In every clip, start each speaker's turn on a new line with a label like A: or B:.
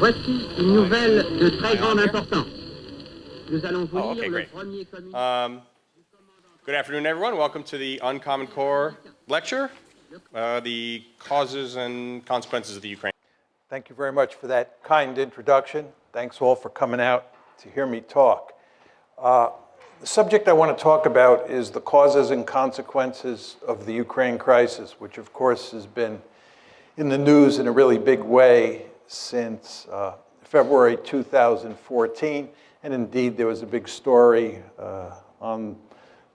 A: Voici une nouvelle de très grande importance. Nous allons vous lire le premier communiqué.
B: Good afternoon, everyone. Welcome to the Uncommon Core lecture, the causes and consequences of the Ukraine.
C: Thank you very much for that kind introduction. Thanks all for coming out to hear me talk. The subject I want to talk about is the causes and consequences of the Ukraine crisis, which of course has been in the news in a really big way since February 2014. And indeed, there was a big story on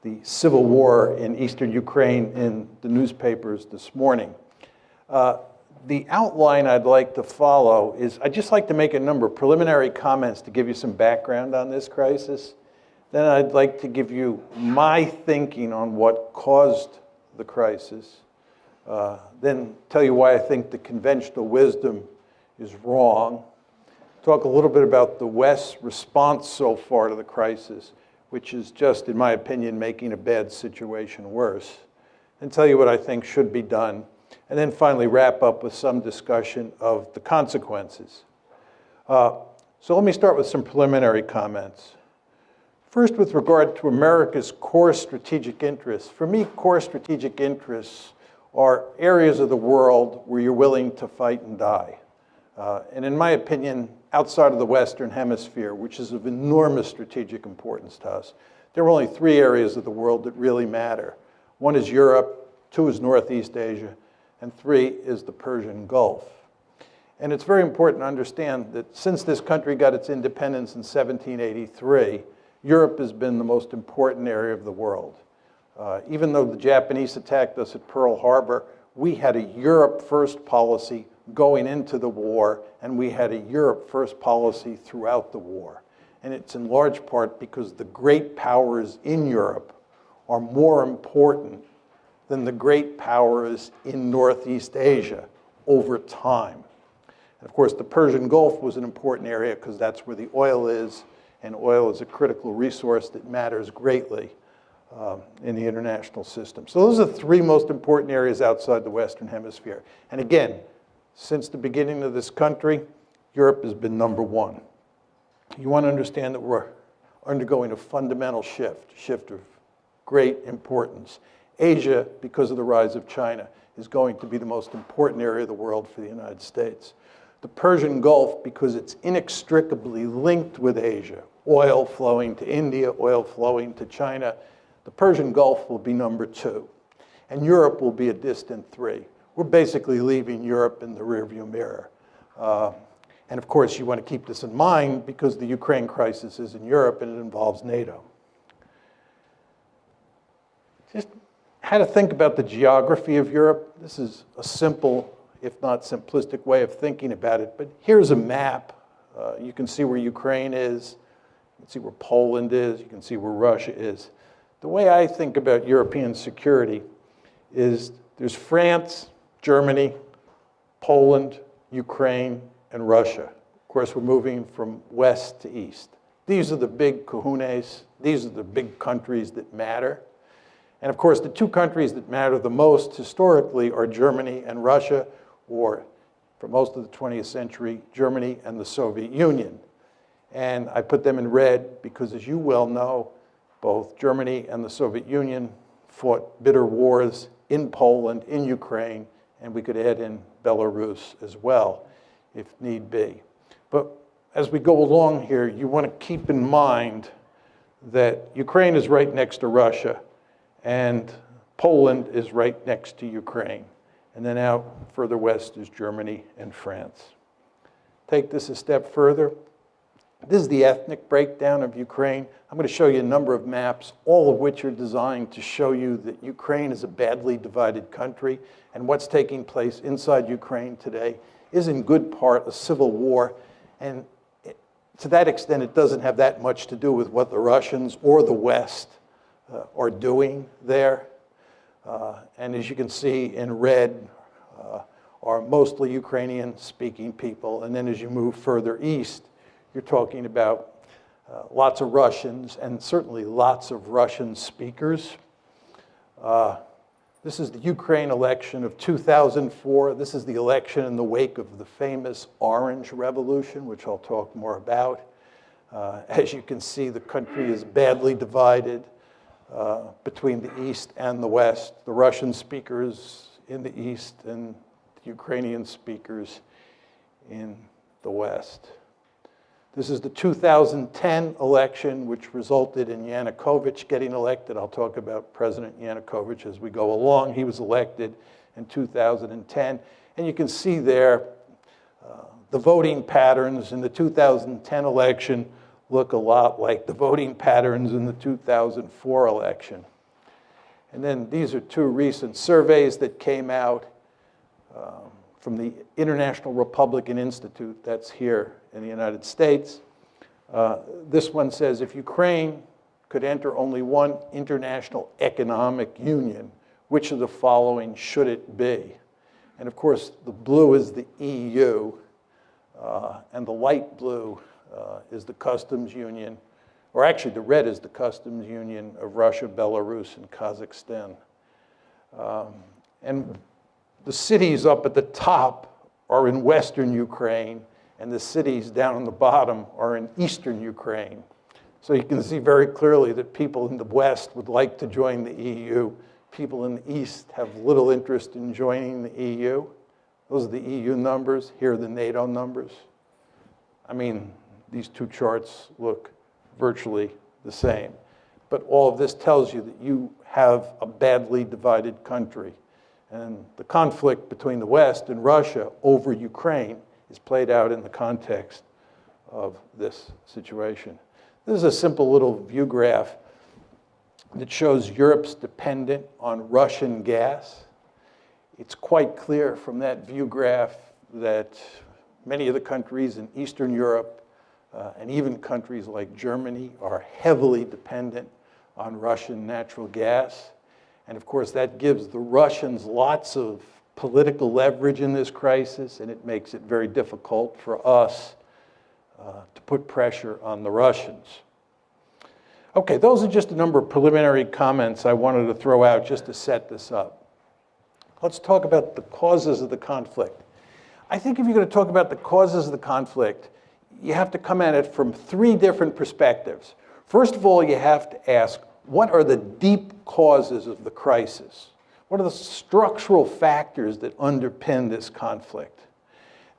C: the civil war in eastern Ukraine in the newspapers this morning. The outline I'd like to follow is I'd just like to make a number of preliminary comments to give you some background on this crisis. Then I'd like to give you my thinking on what caused the crisis. Then tell you why I think the conventional wisdom is wrong. Talk a little bit about the West's response so far to the crisis, which is just, in my opinion, making a bad situation worse. And tell you what I think should be done. And then finally wrap up with some discussion of the consequences. So let me start with some preliminary comments. First, with regard to America's core strategic interests. For me, core strategic interests are areas of the world where you're willing to fight and die. And in my opinion, outside of the Western Hemisphere, which is of enormous strategic importance to us, there are only three areas of the world that really matter. One is Europe, two is Northeast Asia, and three is the Persian Gulf. And it's very important to understand that since this country got its independence in 1783, Europe has been the most important area of the world. Even though the Japanese attacked us at Pearl Harbor, we had a Europe first policy going into the war, and we had a Europe first policy throughout the war. And it's in large part because the great powers in Europe are more important than the great powers in Northeast Asia over time. And of course, the Persian Gulf was an important area because that's where the oil is, and oil is a critical resource that matters greatly in the international system. So those are the three most important areas outside the Western Hemisphere. And again, since the beginning of this country, Europe has been number one. You want to understand that we're undergoing a fundamental shift of great importance. Asia, because of the rise of China, is going to be the most important area of the world for the United States. The Persian Gulf, because it's inextricably linked with Asia, oil flowing to India, oil flowing to China, the Persian Gulf will be number two. And Europe will be a distant three. We're basically leaving Europe in the rearview mirror. And of course, you want to keep this in mind because the Ukraine crisis is in Europe and it involves NATO. Just how to think about the geography of Europe. This is a simple, if not simplistic way of thinking about it, but here's a map. You can see where Ukraine is, you can see where Poland is, you can see where Russia is. The way I think about European security is there's France, Germany, Poland, Ukraine, and Russia. Of course, we're moving from west to east. These are the big kahunas. These are the big countries that matter. And of course, the two countries that matter the most historically are Germany and Russia, or for most of the 20th century, Germany and the Soviet Union. And I put them in red because, as you well know, both Germany and the Soviet Union fought bitter wars in Poland, in Ukraine, and we could add in Belarus as well, if need be. But as we go along here, you want to keep in mind that Ukraine is right next to Russia, and Poland is right next to Ukraine. And then out further west is Germany and France. Take this a step further. This is the ethnic breakdown of Ukraine. I'm going to show you a number of maps, all of which are designed to show you that Ukraine is a badly divided country, and what's taking place inside Ukraine today is in good part a civil war. And to that extent, it doesn't have that much to do with what the Russians or the West are doing there. And as you can see in red are mostly Ukrainian-speaking people. And then as you move further east, you're talking about lots of Russians and certainly lots of Russian speakers. This is the Ukraine election of 2004. This is the election in the wake of the famous Orange Revolution, which I'll talk more about. As you can see, the country is badly divided between the East and the West, the Russian speakers in the East and the Ukrainian speakers in the West. This is the 2010 election, which resulted in Yanukovych getting elected. I'll talk about President Yanukovych as we go along. He was elected in 2010. And you can see there the voting patterns in the 2010 election look a lot like the voting patterns in the 2004 election. And then these are two recent surveys that came out from the International Republican Institute, that's here in the United States. This one says, if Ukraine could enter only one international economic union, which of the following should it be? And of course, the blue is the EU, and the light blue is the customs union, or actually the red is the customs union of Russia, Belarus, and Kazakhstan. And the cities up at the top are in Western Ukraine, and the cities down on the bottom are in Eastern Ukraine. So you can see very clearly that people in the West would like to join the EU. People in the East have little interest in joining the EU. Those are the EU numbers. Here are the NATO numbers. I mean, these two charts look virtually the same. But all of this tells you that you have a badly divided country. And the conflict between the West and Russia over Ukraine is played out in the context of this situation. This is a simple little view graph that shows Europe's dependence on Russian gas. It's quite clear from that view graph that many of the countries in Eastern Europe and even countries like Germany are heavily dependent on Russian natural gas. And of course, that gives the Russians lots of political leverage in this crisis, and it makes it very difficult for us to put pressure on the Russians. Okay, those are just a number of preliminary comments I wanted to throw out just to set this up. Let's talk about the causes of the conflict. I think if you're going to talk about the causes of the conflict, you have to come at it from three different perspectives. First of all, you have to ask, what are the deep causes of the crisis? What are the structural factors that underpin this conflict?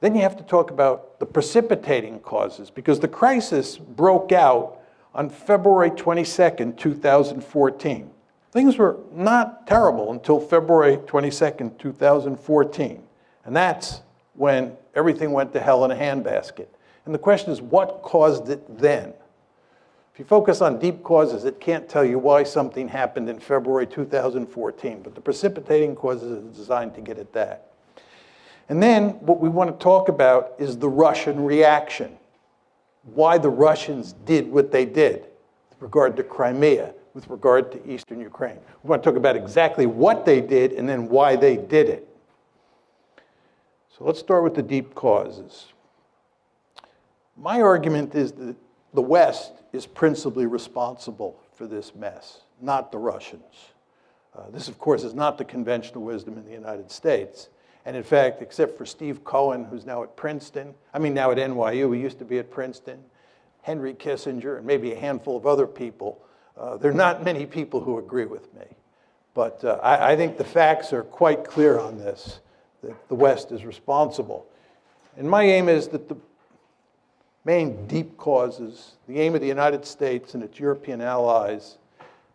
C: Then you have to talk about the precipitating causes, because the crisis broke out on February 22nd, 2014. Things were not terrible until February 22nd, 2014. And that's when everything went to hell in a handbasket. And the question is, what caused it then? If you focus on deep causes, it can't tell you why something happened in February 2014, but the precipitating causes are designed to get at that. And then what we want to talk about is the Russian reaction, why the Russians did what they did with regard to Crimea, with regard to Eastern Ukraine. We want to talk about exactly what they did and then why they did it. So let's start with the deep causes. My argument is that the West is principally responsible for this mess, not the Russians. This, of course, is not the conventional wisdom in the United States. And in fact, except for Steve Cohen, who's now at Princeton, now at NYU, he used to be at Princeton, Henry Kissinger, and maybe a handful of other people, there are not many people who agree with me. But I think the facts are quite clear on this, that the West is responsible. And my aim is that the main deep causes, the aim of the United States and its European allies,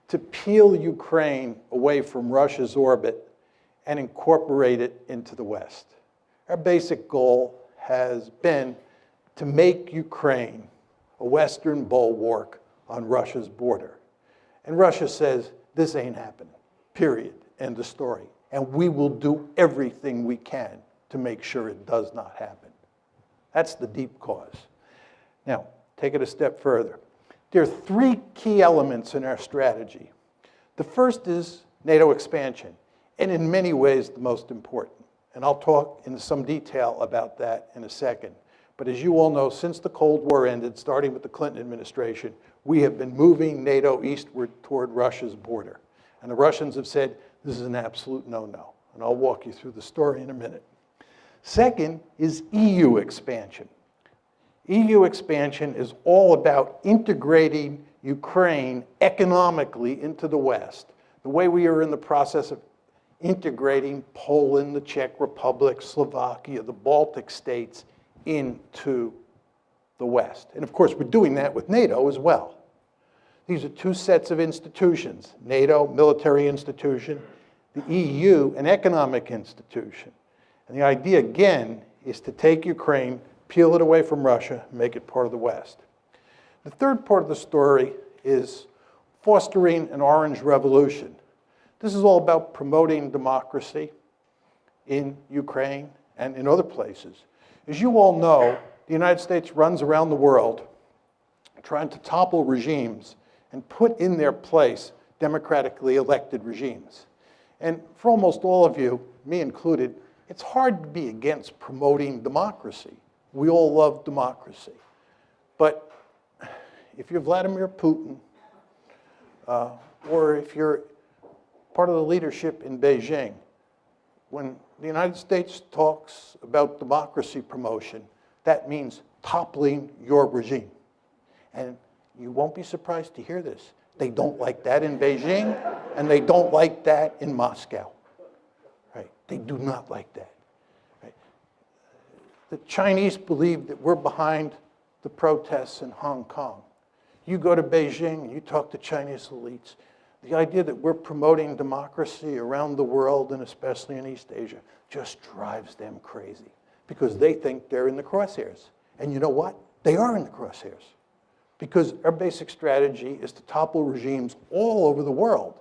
C: to peel Ukraine away from Russia's orbit and incorporate it into the West. Our basic goal has been to make Ukraine a Western bulwark on Russia's border. And Russia says, this ain't happening, period, end of story. And we will do everything we can to make sure it does not happen. That's the deep cause. Now, take it a step further. There are three key elements in our strategy. The first is NATO expansion, and in many ways the most important. And I'll talk in some detail about that in a second. But as you all know, since the Cold War ended, starting with the Clinton administration, we have been moving NATO eastward toward Russia's border. And the Russians have said, This is an absolute no-no, and I'll walk you through the story in a minute. Second is EU expansion. EU expansion is all about integrating Ukraine economically into the West, the way we are in the process of integrating Poland, the Czech Republic, Slovakia, the Baltic states into the West. And of course, we're doing that with NATO as well. These are two sets of institutions, NATO, military institution, the EU, an economic institution. And the idea, again, is to take Ukraine, peel it away from Russia, and make it part of the West. The third part of the story is fostering an orange revolution. This is all about promoting democracy in Ukraine and in other places. As you all know, the United States runs around the world trying to topple regimes and put in their place democratically elected regimes. And for almost all of you, me included, it's hard to be against promoting democracy. We all love democracy. But if you're Vladimir Putin, or if you're part of the leadership in Beijing, when the United States talks about democracy promotion, that means toppling your regime. And you won't be surprised to hear this. They don't like that in Beijing, and they don't like that in Moscow. Right? They do not like that. Right? The Chinese believe that we're behind the protests in Hong Kong. You go to Beijing and you talk to Chinese elites, the idea that we're promoting democracy around the world, and especially in East Asia, just drives them crazy because they think they're in the crosshairs. And you know what? They are in the crosshairs because our basic strategy is to topple regimes all over the world,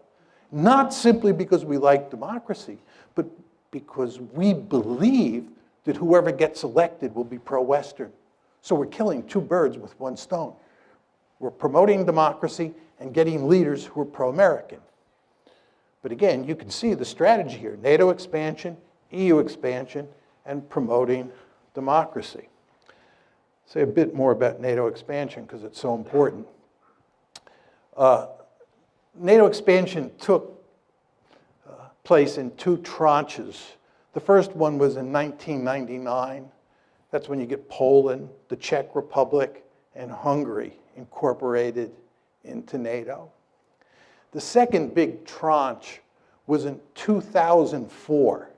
C: not simply because we like democracy, but because we believe that whoever gets elected will be pro-Western. So we're killing two birds with one stone. We're promoting democracy and getting leaders who are pro-American. But again, you can see the strategy here: NATO expansion, EU expansion, and promoting democracy. Say a bit more about NATO expansion because it's so important. NATO expansion took place in two tranches. The first one was in 1999. That's when you get Poland, the Czech Republic, and Hungary incorporated into NATO. The second big tranche was in 2004.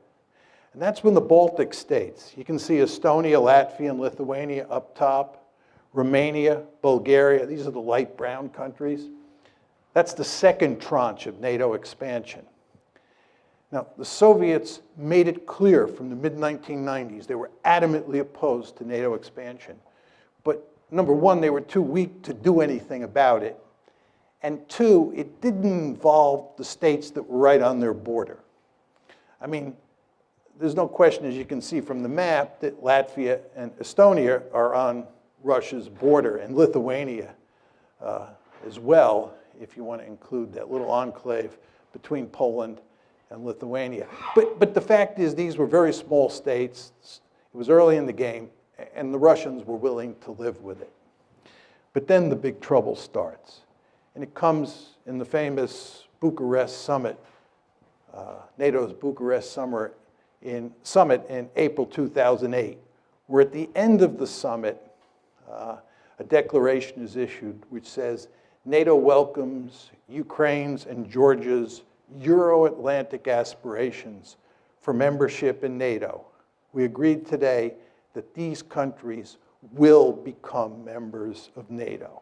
C: And that's when the Baltic states, you can see Estonia, Latvia, and Lithuania up top, Romania, Bulgaria, these are the light brown countries. That's the second tranche of NATO expansion. Now, the Soviets made it clear from the mid-1990s they were adamantly opposed to NATO expansion. But number one, they were too weak to do anything about it. And two, it didn't involve the states that were right on their border. I mean, there's no question, as you can see from the map, that Latvia and Estonia are on Russia's border, and Lithuania as well, if you want to include that little enclave between Poland and Lithuania. But the fact is, these were very small states. It was early in the game, and the Russians were willing to live with it. But then the big trouble starts. And it comes in the famous Bucharest summit, NATO's Bucharest summit in April 2008, where at the end of the summit, a declaration is issued which says, NATO welcomes Ukraine's and Georgia's Euro-Atlantic aspirations for membership in NATO. We agreed today that these countries will become members of NATO.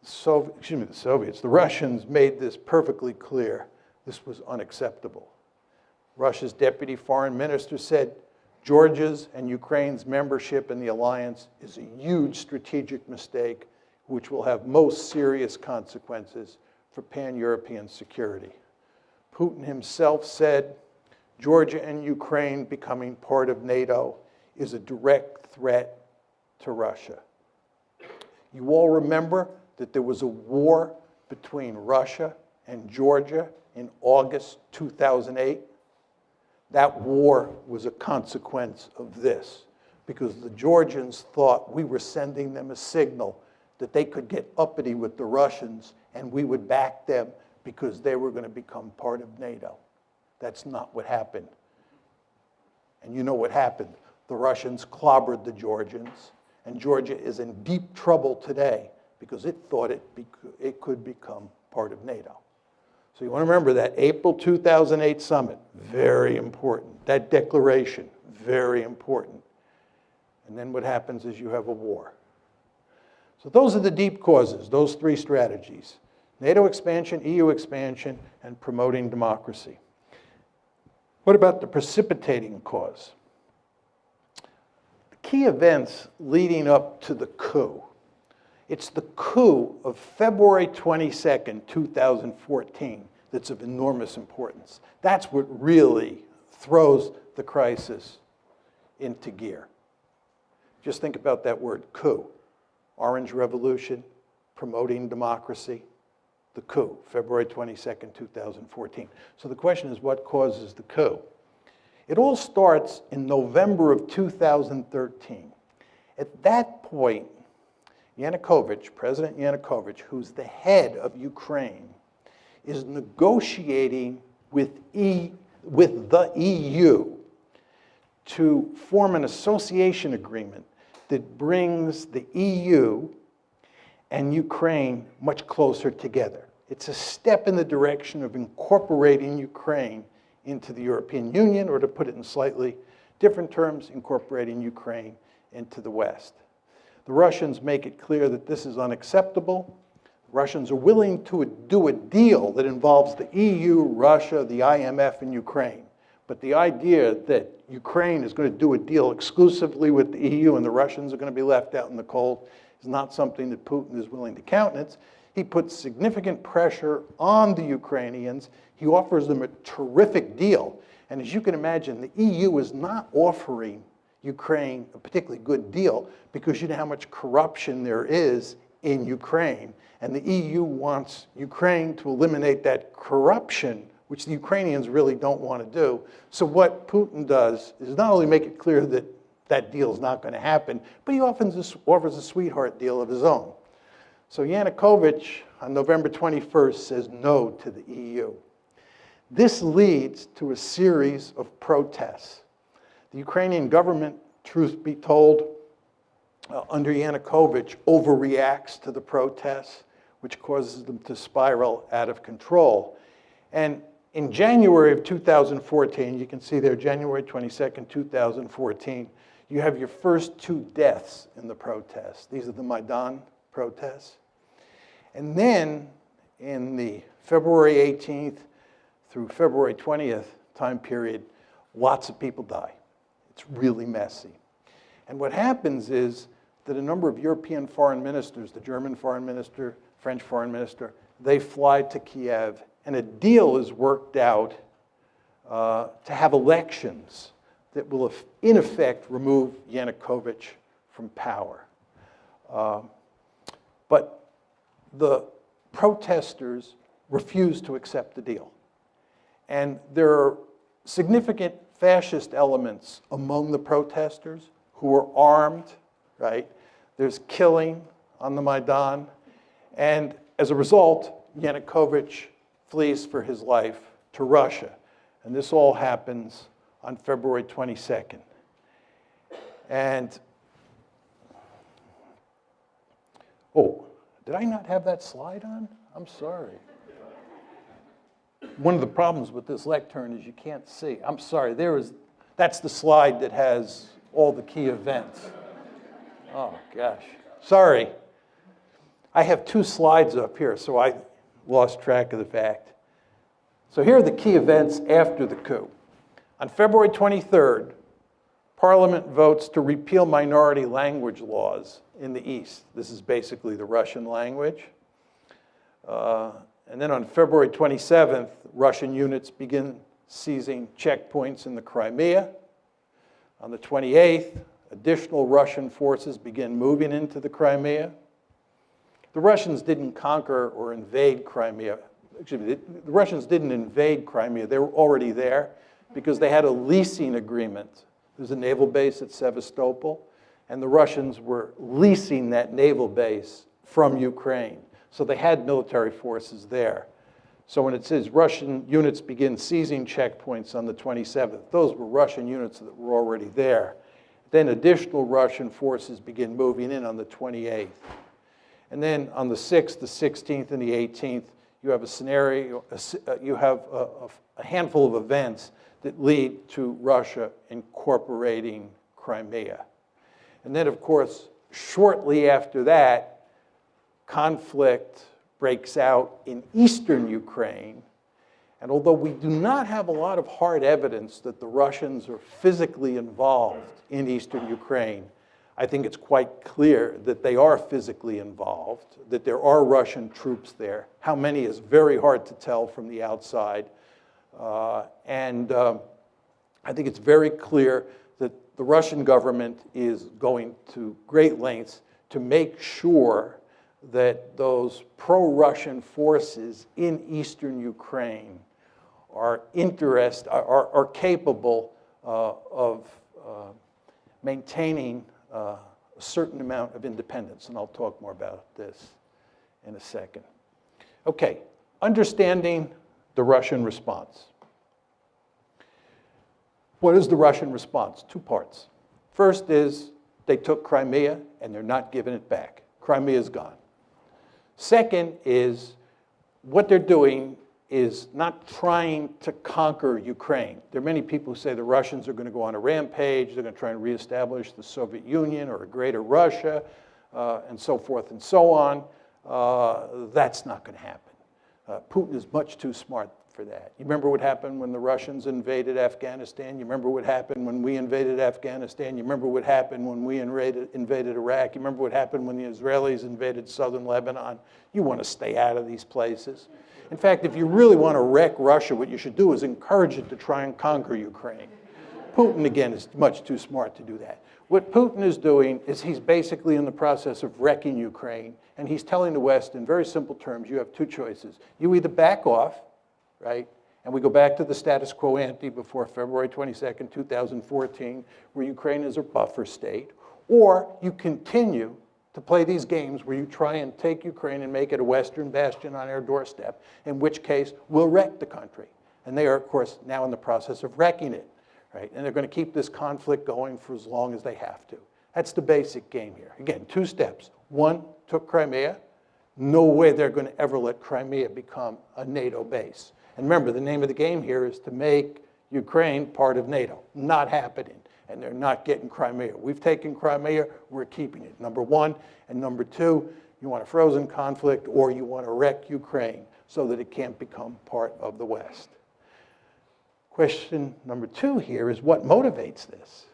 C: The Russians made this perfectly clear. This was unacceptable. Russia's deputy foreign minister said, Georgia's and Ukraine's membership in the alliance is a huge strategic mistake which will have most serious consequences for pan-European security. Putin himself said, Georgia and Ukraine becoming part of NATO is a direct threat to Russia. You all remember that there was a war between Russia and Georgia in August 2008? That war was a consequence of this, because the Georgians thought we were sending them a signal that they could get uppity with the Russians and we would back them because they were going to become part of NATO. That's not what happened. And you know what happened. The Russians clobbered the Georgians, and Georgia is in deep trouble today because it thought it could become part of NATO. So you want to remember that April 2008 summit, very important. That declaration, very important. And then what happens is you have a war. So those are the deep causes, those three strategies. NATO expansion, EU expansion, and promoting democracy. What about the precipitating cause? The key events leading up to the coup. It's the coup of February 22nd, 2014 that's of enormous importance. That's what really throws the crisis into gear. Just think about that word, coup. Orange Revolution, promoting democracy, the coup, February 22nd, 2014. So the question is, what causes the coup? It all starts in November of 2013. At that point, Yanukovych, President Yanukovych, who's the head of Ukraine, is negotiating with the EU to form an association agreement that brings the EU and Ukraine much closer together. It's a step in the direction of incorporating Ukraine into the European Union, or to put it in slightly different terms, incorporating Ukraine into the West. The Russians make it clear that this is unacceptable. The Russians are willing to do a deal that involves the EU, Russia, the IMF, and Ukraine. But the idea that Ukraine is going to do a deal exclusively with the EU and the Russians are going to be left out in the cold is not something that Putin is willing to countenance. He puts significant pressure on the Ukrainians. He offers them a terrific deal. And as you can imagine, the EU is not offering Ukraine a particularly good deal because you know how much corruption there is in Ukraine. And the EU wants Ukraine to eliminate that corruption, which the Ukrainians really don't want to do. So what Putin does is not only make it clear that that deal is not going to happen, but he often offers a sweetheart deal of his own. So Yanukovych, on November 21st, says no to the EU. This leads to a series of protests. The Ukrainian government, truth be told, under Yanukovych, overreacts to the protests, which causes them to spiral out of control. And in January of 2014, you can see there, January 22nd, 2014, you have your first two deaths in the protests. These are the Maidan protests. And then in the February 18th through February 20th time period, lots of people die. It's really messy. And what happens is that a number of European foreign ministers, the German foreign minister, French foreign minister, they fly to Kiev, and a deal is worked out to have elections that will, in effect, remove Yanukovych from power. But the protesters refuse to accept the deal. And there are significant fascist elements among the protesters who are armed, right? There's killing on the Maidan. And as a result, Yanukovych flees for his life to Russia. And this all happens on February 22nd. And, oh, did I not have that slide on? I'm sorry. One of the problems with this lectern is you can't see. I'm sorry, that's the slide that has all the key events. Oh, gosh. Sorry. I have two slides up here, so I lost track of the fact. So here are the key events after the coup. On February 23rd, Parliament votes to repeal minority language laws in the East. This is basically the Russian language. And then on February 27th, Russian units begin seizing checkpoints in the Crimea. On the 28th, additional Russian forces begin moving into the Crimea. The Russians didn't conquer or invade Crimea. Excuse me, the Russians didn't invade Crimea. They were already there because they had a leasing agreement. There's a naval base at Sevastopol, and the Russians were leasing that naval base from Ukraine. So they had military forces there. So when it says Russian units begin seizing checkpoints on the 27th, those were Russian units that were already there. Then additional Russian forces begin moving in on the 28th. And then on the 6th, the 16th, and the 18th, you have a scenario, you have a handful of events that lead to Russia incorporating Crimea. And then, of course, shortly after that, conflict breaks out in eastern Ukraine. And although we do not have a lot of hard evidence that the Russians are physically involved in eastern Ukraine, I think it's quite clear that they are physically involved, that there are Russian troops there. How many is very hard to tell from the outside. I think it's very clear that the Russian government is going to great lengths to make sure that those pro-Russian forces in eastern Ukraine are capable of maintaining a certain amount of independence, and I'll talk more about this in a second. Okay, understanding the Russian response. What is the Russian response? Two parts. First is they took Crimea and they're not giving it back. Crimea is gone. Second is what they're doing is not trying to conquer Ukraine. There are many people who say the Russians are going to go on a rampage, they're going to try and reestablish the Soviet Union or a greater Russia, and so forth and so on. That's not going to happen. Putin is much too smart for that. You remember what happened when the Russians invaded Afghanistan? You remember what happened when we invaded Afghanistan? You remember what happened when we invaded Iraq? You remember what happened when the Israelis invaded southern Lebanon? You want to stay out of these places. In fact, if you really want to wreck Russia, what you should do is encourage it to try and conquer Ukraine. Putin, again, is much too smart to do that. What Putin is doing is he's basically in the process of wrecking Ukraine, and he's telling the West in very simple terms, you have two choices. You either back off, right? And we go back to the status quo ante before February 22nd, 2014, where Ukraine is a buffer state, or you continue to play these games where you try and take Ukraine and make it a Western bastion on our doorstep, in which case we'll wreck the country. And they are, of course, now in the process of wrecking it, right? And they're going to keep this conflict going for as long as they have to. That's the basic game here. Again, two steps. One, took Crimea. No way they're going to ever let Crimea become a NATO base. And remember, the name of the game here is to make Ukraine part of NATO. Not happening. And they're not getting Crimea. We've taken Crimea, we're keeping it. Number one. And number two, you want a frozen conflict or you want to wreck Ukraine so that it can't become part of the West. Question number two here is what motivates this?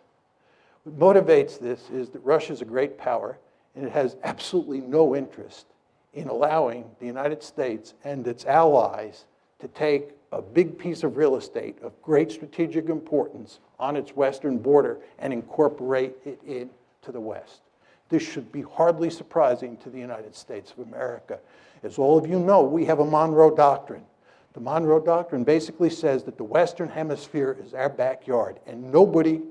C: What motivates this is that Russia's a great power and it has absolutely no interest in allowing the United States and its allies to take a big piece of real estate of great strategic importance on its western border and incorporate it into the West. This should be hardly surprising to the United States of America. As all of you know, we have a Monroe Doctrine. The Monroe Doctrine basically says that the Western Hemisphere is our backyard, and nobody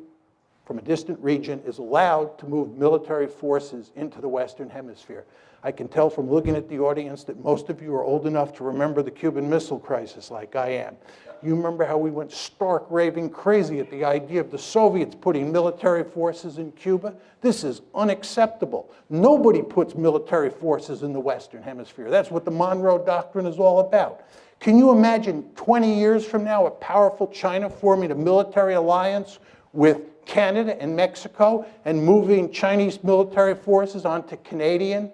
C: from a distant region is allowed to move military forces into the Western Hemisphere. I can tell from looking at the audience that most of you are old enough to remember the Cuban Missile Crisis like I am. You remember how we went stark raving crazy at the idea of the Soviets putting military forces in Cuba? This is unacceptable. Nobody puts military forces in the Western Hemisphere. That's what the Monroe Doctrine is all about. Can you imagine 20 years from now a powerful China forming a military alliance with Canada and Mexico and moving Chinese military forces onto Canadian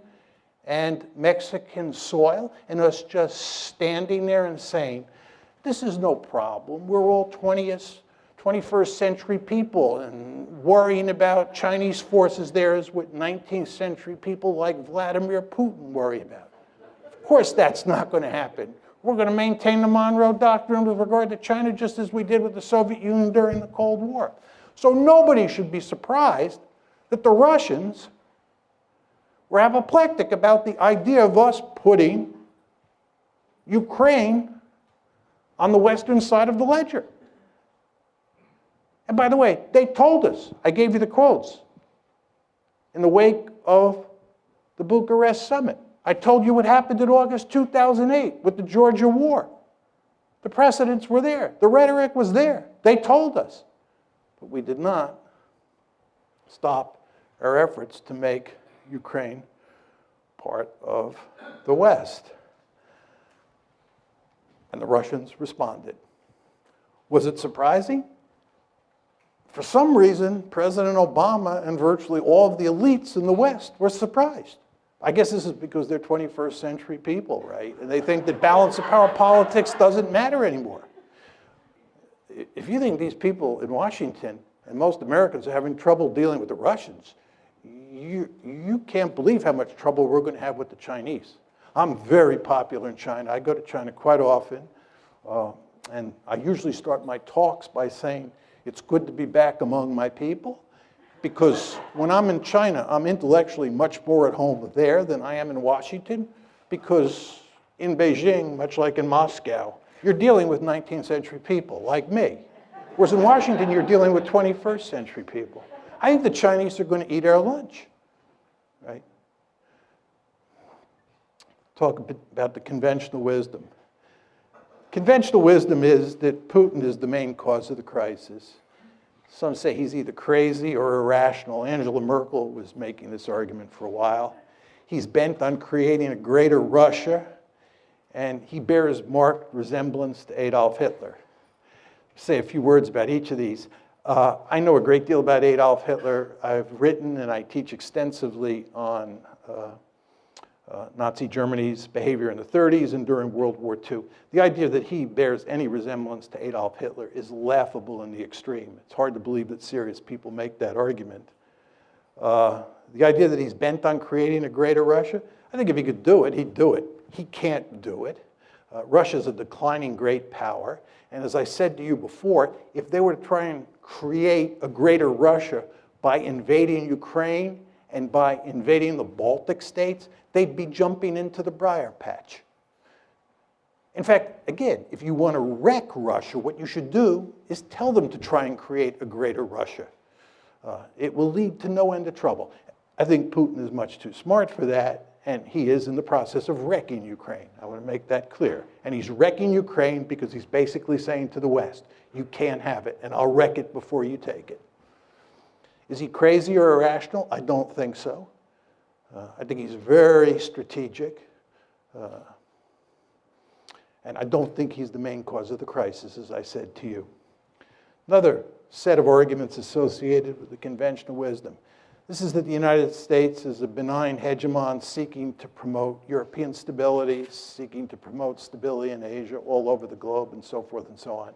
C: and Mexican soil, and us just standing there and saying, this is no problem. We're all 21st century people, and worrying about Chinese forces there is what 19th century people like Vladimir Putin worry about. Of course that's not going to happen. We're going to maintain the Monroe Doctrine with regard to China just as we did with the Soviet Union during the Cold War. So nobody should be surprised that the Russians were apoplectic about the idea of us putting Ukraine on the western side of the ledger. And by the way, they told us, I gave you the quotes, in the wake of the Bucharest summit. I told you what happened in August 2008 with the Georgia War. The precedents were there. The rhetoric was there. They told us. But we did not stop our efforts to make Ukraine part of the West. And the Russians responded. Was it surprising? For some reason, President Obama and virtually all of the elites in the West were surprised. I guess this is because they're 21st century people, right? And they think that balance of power politics doesn't matter anymore. If you think these people in Washington and most Americans are having trouble dealing with the Russians, you can't believe how much trouble we're going to have with the Chinese. I'm very popular in China. I go to China quite often. And I usually start my talks by saying, it's good to be back among my people, because when I'm in China, I'm intellectually much more at home there than I am in Washington, because in Beijing, much like in Moscow, you're dealing with 19th century people like me. Whereas in Washington, you're dealing with 21st century people. I think the Chinese are going to eat our lunch, right? Talk a bit about the conventional wisdom. Conventional wisdom is that Putin is the main cause of the crisis. Some say he's either crazy or irrational. Angela Merkel was making this argument for a while. He's bent on creating a greater Russia, and he bears marked resemblance to Adolf Hitler. Say a few words about each of these. I know a great deal about Adolf Hitler. I've written and I teach extensively on Nazi Germany's behavior in the 30s and during World War II. The idea that he bears any resemblance to Adolf Hitler is laughable in the extreme. It's hard to believe that serious people make that argument. The idea that he's bent on creating a greater Russia, I think if he could do it, he'd do it. He can't do it. Russia's a declining great power. And as I said to you before, if they were to try and create a greater Russia by invading Ukraine and by invading the Baltic states, they'd be jumping into the briar patch. In fact, again, if you want to wreck Russia, what you should do is tell them to try and create a greater Russia. It will lead to no end of trouble. I think Putin is much too smart for that, and he is in the process of wrecking Ukraine. I want to make that clear. And he's wrecking Ukraine because he's basically saying to the West, you can't have it, and I'll wreck it before you take it. Is he crazy or irrational? I don't think so. I think he's very strategic. And I don't think he's the main cause of the crisis, as I said to you. Another set of arguments associated with the conventional wisdom. This is that the United States is a benign hegemon seeking to promote European stability, seeking to promote stability in Asia, all over the globe, and so forth and so on.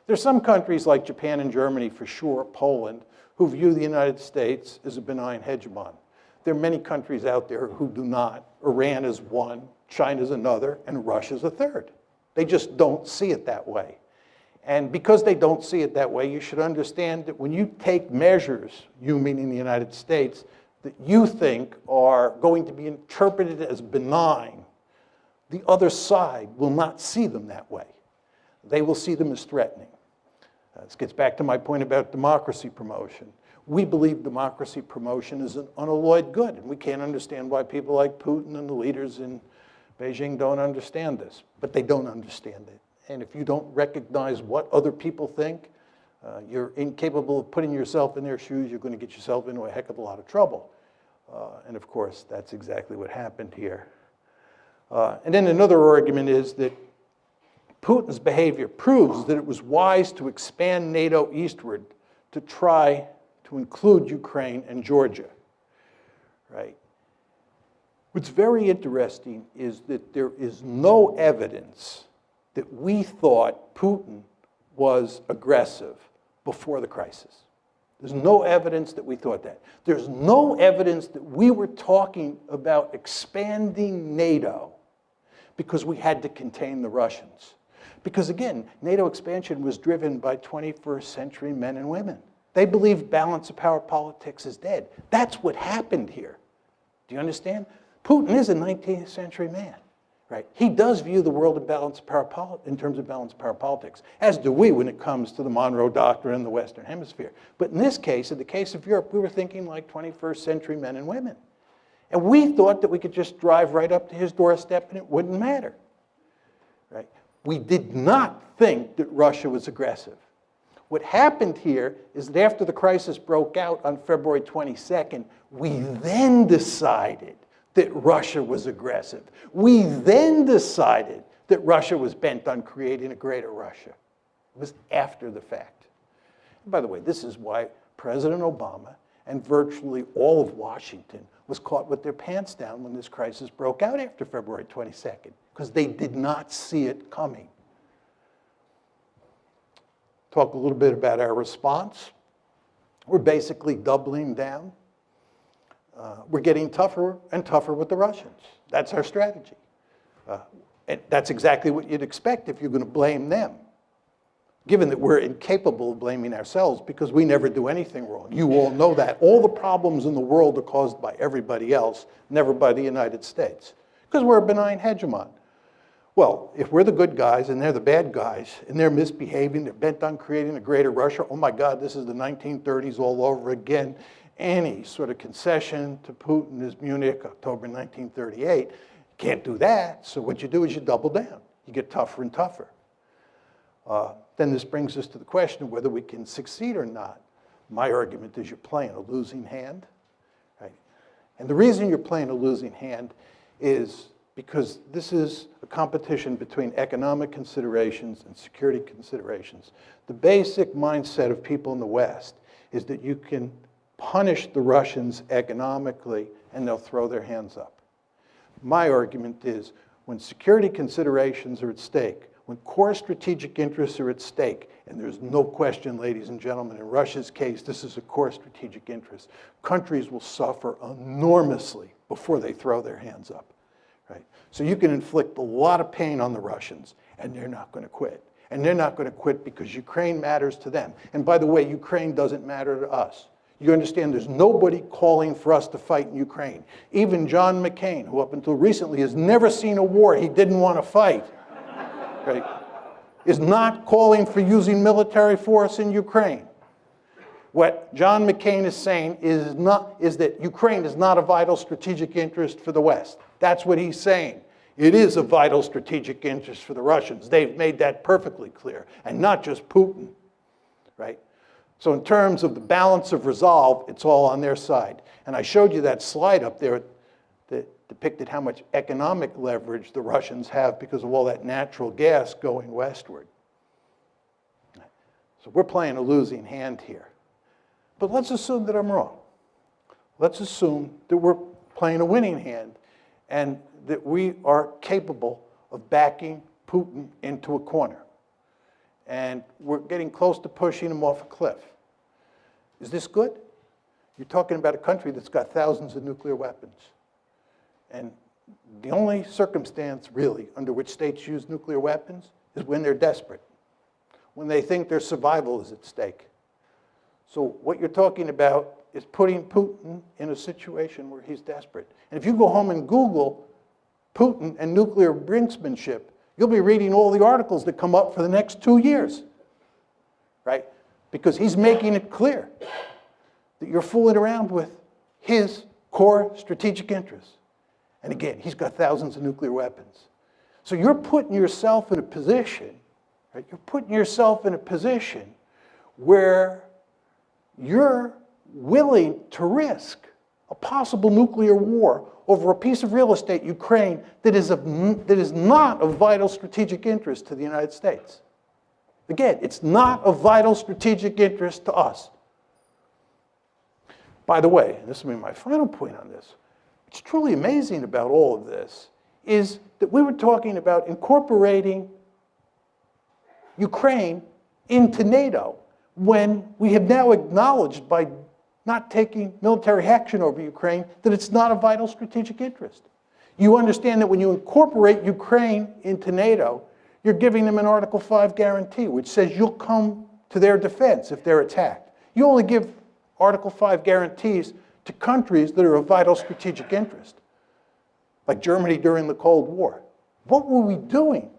C: There's some countries like Japan and Germany, for sure, Poland, who view the United States as a benign hegemon. There are many countries out there who do not. Iran is one, China's another, and Russia's a third. They just don't see it that way. And because they don't see it that way, you should understand that when you take measures, you meaning the United States, that you think are going to be interpreted as benign, the other side will not see them that way. They will see them as threatening. This gets back to my point about democracy promotion. We believe democracy promotion is an unalloyed good, and we can't understand why people like Putin and the leaders in Beijing don't understand this, but they don't understand it. And if you don't recognize what other people think, you're incapable of putting yourself in their shoes, you're going to get yourself into a heck of a lot of trouble. And of course, that's exactly what happened here. And then another argument is that Putin's behavior proves that it was wise to expand NATO eastward to try to include Ukraine and Georgia, right? What's very interesting is that there is no evidence that we thought Putin was aggressive before the crisis. There's no evidence that we thought that. There's no evidence that we were talking about expanding NATO because we had to contain the Russians. Because again, NATO expansion was driven by 21st century men and women. They believed balance of power politics is dead. That's what happened here. Do you understand? Putin is a 19th century man, right? He does view the world in terms of balance of power politics, as do we when it comes to the Monroe Doctrine in the Western Hemisphere. But in this case, in the case of Europe, we were thinking like 21st century men and women. And we thought that we could just drive right up to his doorstep and it wouldn't matter, right? We did not think that Russia was aggressive. What happened here is that after the crisis broke out on February 22nd, we then decided that Russia was aggressive. We then decided that Russia was bent on creating a greater Russia. It was after the fact. And by the way, this is why President Obama and virtually all of Washington was caught with their pants down when this crisis broke out after February 22nd, because they did not see it coming. Talk a little bit about our response. We're basically doubling down. We're getting tougher and tougher with the Russians. That's our strategy. And that's exactly what you'd expect if you're going to blame them, given that we're incapable of blaming ourselves because we never do anything wrong. You all know that. All the problems in the world are caused by everybody else, never by the United States, because we're a benign hegemon. Well, if we're the good guys and they're the bad guys and they're misbehaving, they're bent on creating a greater Russia, oh my God, this is the 1930s all over again. Any sort of concession to Putin is Munich, October 1938. Can't do that, so what you do is you double down. You get tougher and tougher. Then this brings us to the question of whether we can succeed or not. My argument is you're playing a losing hand. Right? And the reason you're playing a losing hand is because this is a competition between economic considerations and security considerations. The basic mindset of people in the West is that you can punish the Russians economically and they'll throw their hands up. My argument is when security considerations are at stake, when core strategic interests are at stake, and there's no question, ladies and gentlemen, in Russia's case, this is a core strategic interest, countries will suffer enormously before they throw their hands up. Right? So you can inflict a lot of pain on the Russians, and they're not going to quit. And they're not going to quit because Ukraine matters to them. And by the way, Ukraine doesn't matter to us. You understand there's nobody calling for us to fight in Ukraine. Even John McCain, who up until recently has never seen a war he didn't want to fight, right, is not calling for using military force in Ukraine. What John McCain is saying is that Ukraine is not a vital strategic interest for the West. That's what he's saying. It is a vital strategic interest for the Russians. They've made that perfectly clear, and not just Putin, right? So in terms of the balance of resolve, it's all on their side. And I showed you that slide up there that depicted how much economic leverage the Russians have because of all that natural gas going westward. So we're playing a losing hand here. But let's assume that I'm wrong. Let's assume that we're playing a winning hand and that we are capable of backing Putin into a corner. And we're getting close to pushing him off a cliff. Is this good? You're talking about a country that's got thousands of nuclear weapons. And the only circumstance, really, under which states use nuclear weapons is when they're desperate, when they think their survival is at stake. So what you're talking about is putting Putin in a situation where he's desperate. And if you go home and Google Putin and nuclear brinksmanship, you'll be reading all the articles that come up for the next 2 years, right? Because he's making it clear that you're fooling around with his core strategic interests. And again, he's got thousands of nuclear weapons. So you're putting yourself in a position, right? You're putting yourself in a position where you're willing to risk a possible nuclear war over a piece of real estate, Ukraine, that is not of vital strategic interest to the United States. Again, it's not of vital strategic interest to us. By the way, and this will be my final point on this, what's truly amazing about all of this is that we were talking about incorporating Ukraine into NATO when we have now acknowledged by not taking military action over Ukraine that it's not a vital strategic interest. You understand that when you incorporate Ukraine into NATO, you're giving them an Article 5 guarantee, which says you'll come to their defense if they're attacked. You only give Article 5 guarantees to countries that are of vital strategic interest, like Germany during the Cold War. What were we doing?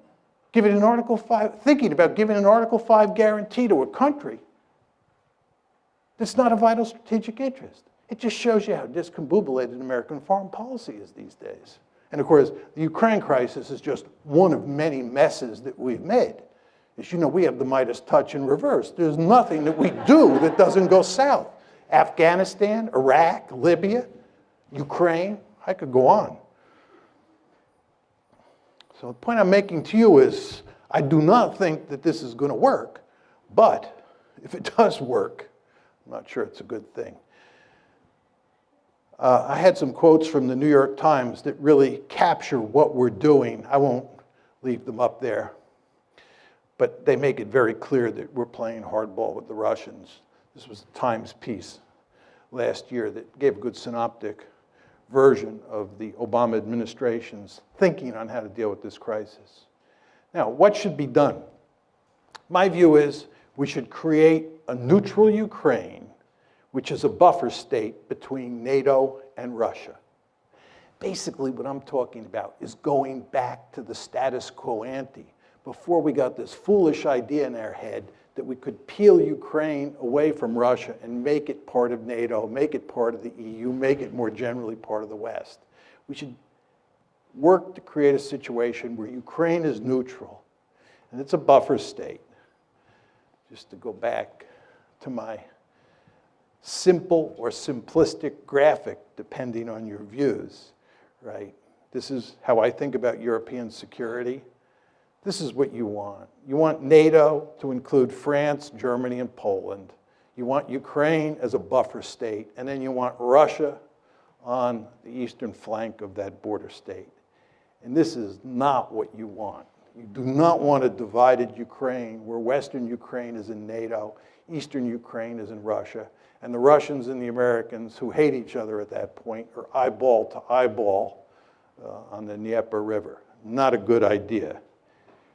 C: Thinking about giving an Article 5 guarantee to a country that's not a vital strategic interest. It just shows you how discombobulated American foreign policy is these days. And of course, the Ukraine crisis is just one of many messes that we've made. As you know, we have the Midas touch in reverse. There's nothing that we do that doesn't go south. Afghanistan, Iraq, Libya, Ukraine, I could go on. So the point I'm making to you is, I do not think that this is going to work, but if it does work, I'm not sure it's a good thing. I had some quotes from the New York Times that really capture what we're doing. I won't leave them up there, but they make it very clear that we're playing hardball with the Russians. This was a Times piece last year that gave a good synoptic version of the Obama administration's thinking on how to deal with this crisis. Now, what should be done? My view is we should create a neutral Ukraine, which is a buffer state between NATO and Russia. Basically, what I'm talking about is going back to the status quo ante, before we got this foolish idea in our head that we could peel Ukraine away from Russia and make it part of NATO, make it part of the EU, make it more generally part of the West. We should work to create a situation where Ukraine is neutral, and it's a buffer state. Just to go back to my simple or simplistic graphic, depending on your views, right? This is how I think about European security. This is what you want. You want NATO to include France, Germany, and Poland. You want Ukraine as a buffer state, and then you want Russia on the eastern flank of that border state. And this is not what you want. You do not want a divided Ukraine where Western Ukraine is in NATO, Eastern Ukraine is in Russia, and the Russians and the Americans, who hate each other at that point, are eyeball to eyeball on the Dnieper River. Not a good idea.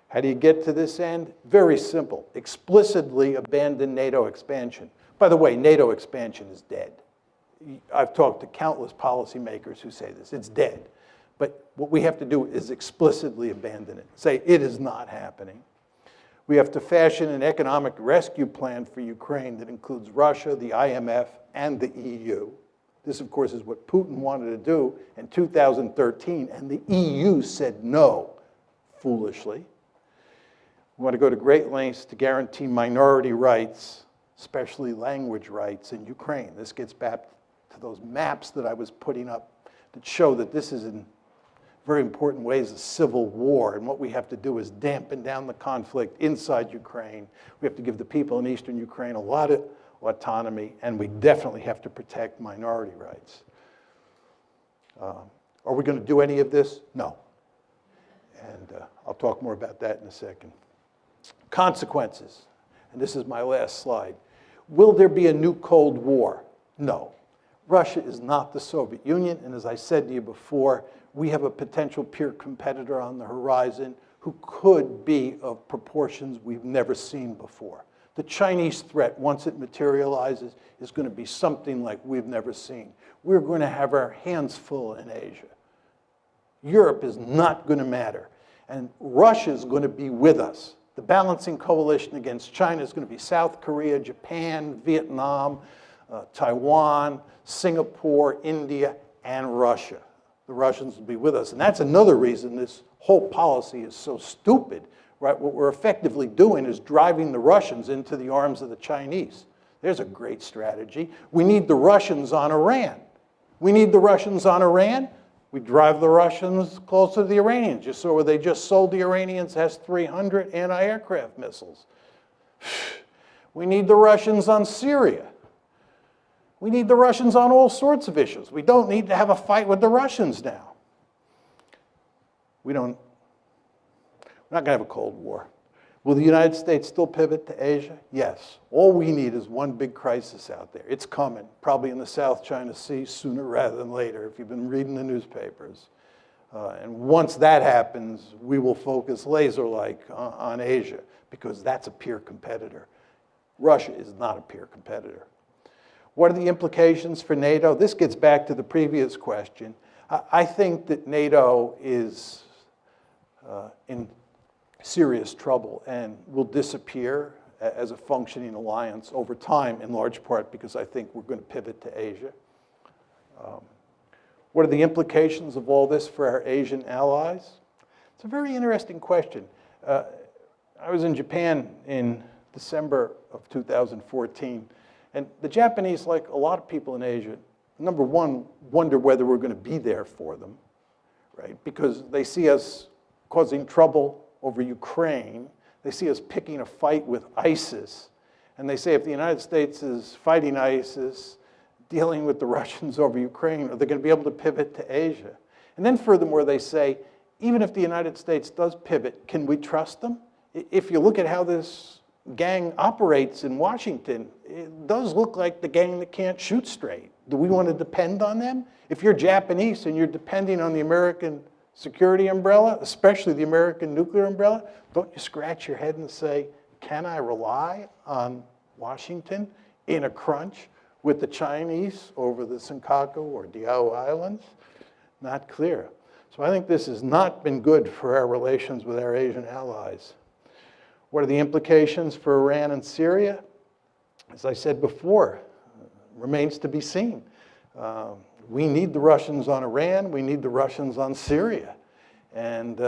C: How do you get to this end? Very simple. Explicitly abandon NATO expansion. By the way, NATO expansion is dead. I've talked to countless policymakers who say this. It's dead. But what we have to do is explicitly abandon it. Say it is not happening. We have to fashion an economic rescue plan for Ukraine that includes Russia, the IMF, and the EU. This, of course, is what Putin wanted to do in 2013, and the EU said no, foolishly. We want to go to great lengths to guarantee minority rights, especially language rights in Ukraine. This gets back to those maps that I was putting up that show that this is in very important ways a civil war, and what we have to do is dampen down the conflict inside Ukraine. We have to give the people in eastern Ukraine a lot of autonomy, and we definitely have to protect minority rights. Are we going to do any of this? No. And I'll talk more about that in a second. Consequences, and this is my last slide. Will there be a new Cold War? No. Russia is not the Soviet Union, and as I said to you before, we have a potential peer competitor on the horizon who could be of proportions we've never seen before. The Chinese threat, once it materializes, is going to be something like we've never seen. We're going to have our hands full in Asia. Europe is not going to matter, and Russia is going to be with us. The balancing coalition against China is going to be South Korea, Japan, Vietnam, Taiwan, Singapore, India, and Russia. The Russians will be with us. And that's another reason this whole policy is so stupid, right? What we're effectively doing is driving the Russians into the arms of the Chinese. There's a great strategy. We need the Russians on Iran. We need the Russians on Iran. We drive the Russians closer to the Iranians. You saw where they just sold the Iranians S-300 anti-aircraft missiles. We need the Russians on Syria. We need the Russians on all sorts of issues. We don't need to have a fight with the Russians now. We're not going to have a Cold War. Will the United States still pivot to Asia? Yes. All we need is one big crisis out there. It's coming, probably in the South China Sea sooner rather than later, if you've been reading the newspapers. And once that happens, we will focus laser-like on Asia, because that's a peer competitor. Russia is not a peer competitor. What are the implications for NATO? This gets back to the previous question. I think that NATO is in serious trouble and will disappear as a functioning alliance over time, in large part because I think we're going to pivot to Asia. What are the implications of all this for our Asian allies? It's a very interesting question. I was in Japan in December of 2014, and the Japanese, like a lot of people in Asia, number one, wonder whether we're going to be there for them, right? Because they see us causing trouble over Ukraine. They see us picking a fight with ISIS. And they say if the United States is fighting ISIS, dealing with the Russians over Ukraine, are they going to be able to pivot to Asia? And then furthermore, they say, even if the United States does pivot, can we trust them? If you look at how this gang operates in Washington, it does look like the gang that can't shoot straight. Do we want to depend on them? If you're Japanese and you're depending on the American security umbrella, especially the American nuclear umbrella, don't you scratch your head and say, can I rely on Washington in a crunch with the Chinese over the Senkaku or Diao Islands? Not clear. So I think this has not been good for our relations with our Asian allies. What are the implications for Iran and Syria? As I said before, remains to be seen. We need the Russians on Iran. We need the Russians on Syria. And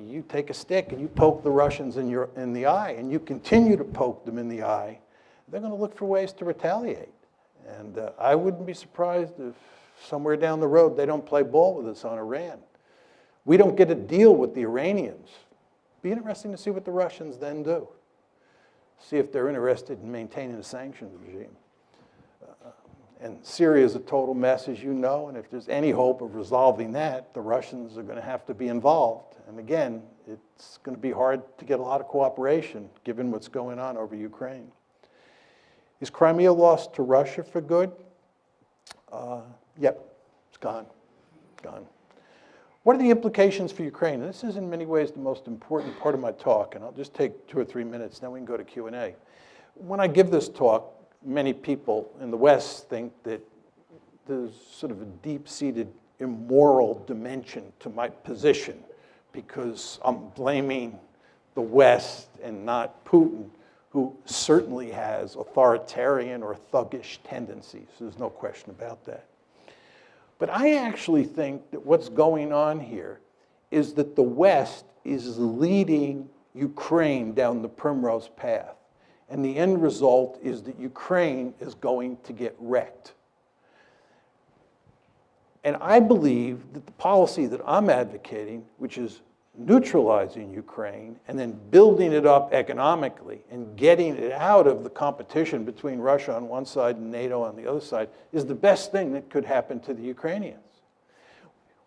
C: you take a stick and you poke the Russians in the eye, and you continue to poke them in the eye, they're going to look for ways to retaliate. And I wouldn't be surprised if somewhere down the road they don't play ball with us on Iran. We don't get a deal with the Iranians. Be interesting to see what the Russians then do. See if they're interested in maintaining a sanctions regime. And Syria is a total mess, as you know, and if there's any hope of resolving that, the Russians are going to have to be involved. And again, it's going to be hard to get a lot of cooperation, given what's going on over Ukraine. Is Crimea lost to Russia for good? Yep, it's gone, gone. What are the implications for Ukraine? And this is in many ways the most important part of my talk, and I'll just take 2 or 3 minutes, then we can go to Q&A. When I give this talk, many people in the West think that there's sort of a deep-seated immoral dimension to my position because I'm blaming the West and not Putin, who certainly has authoritarian or thuggish tendencies. There's no question about that. But I actually think that what's going on here is that the West is leading Ukraine down the primrose path. And the end result is that Ukraine is going to get wrecked. And I believe that the policy that I'm advocating, which is neutralizing Ukraine and then building it up economically and getting it out of the competition between Russia on one side and NATO on the other side, is the best thing that could happen to the Ukrainians.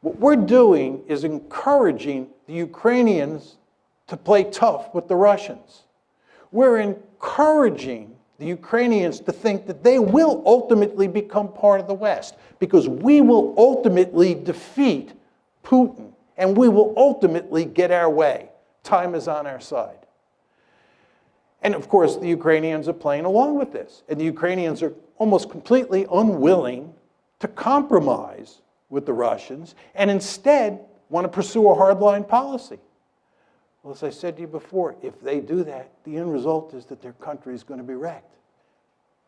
C: What we're doing is encouraging the Ukrainians to play tough with the Russians. We're encouraging the Ukrainians to think that they will ultimately become part of the West because we will ultimately defeat Putin and we will ultimately get our way. Time is on our side. And of course, the Ukrainians are playing along with this. And the Ukrainians are almost completely unwilling to compromise with the Russians and instead want to pursue a hardline policy. Well, as I said to you before, if they do that, the end result is that their country is going to be wrecked.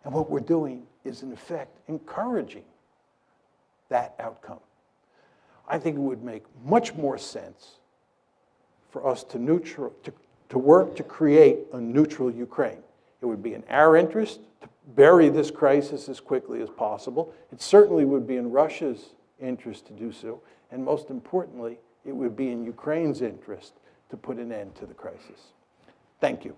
C: And what we're doing is, in effect, encouraging that outcome. I think it would make much more sense for us to work to create a neutral Ukraine. It would be in our interest to bury this crisis as quickly as possible. It certainly would be in Russia's interest to do so. And most importantly, it would be in Ukraine's interest to put an end to the crisis. Thank you.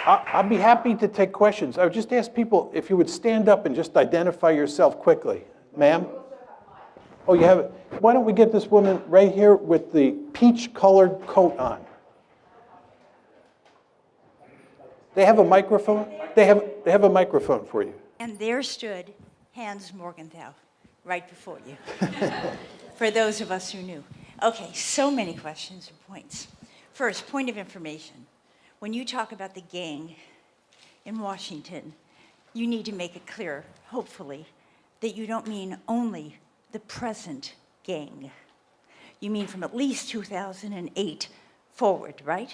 C: I'd be happy to take questions. I would just ask people if you would stand up and just identify yourself quickly. Ma'am? Oh, you have it. Why don't we get this woman right here with the peach-colored coat on? They have a microphone? They have a microphone for you.
D: And there stood Hans Morgenthau right before you, for those of us who knew. Okay, so many questions and points. First, point of information. When you talk about the gang in Washington, you need to make it clear, hopefully, that you don't mean only the present gang. You mean from at least 2008 forward, right?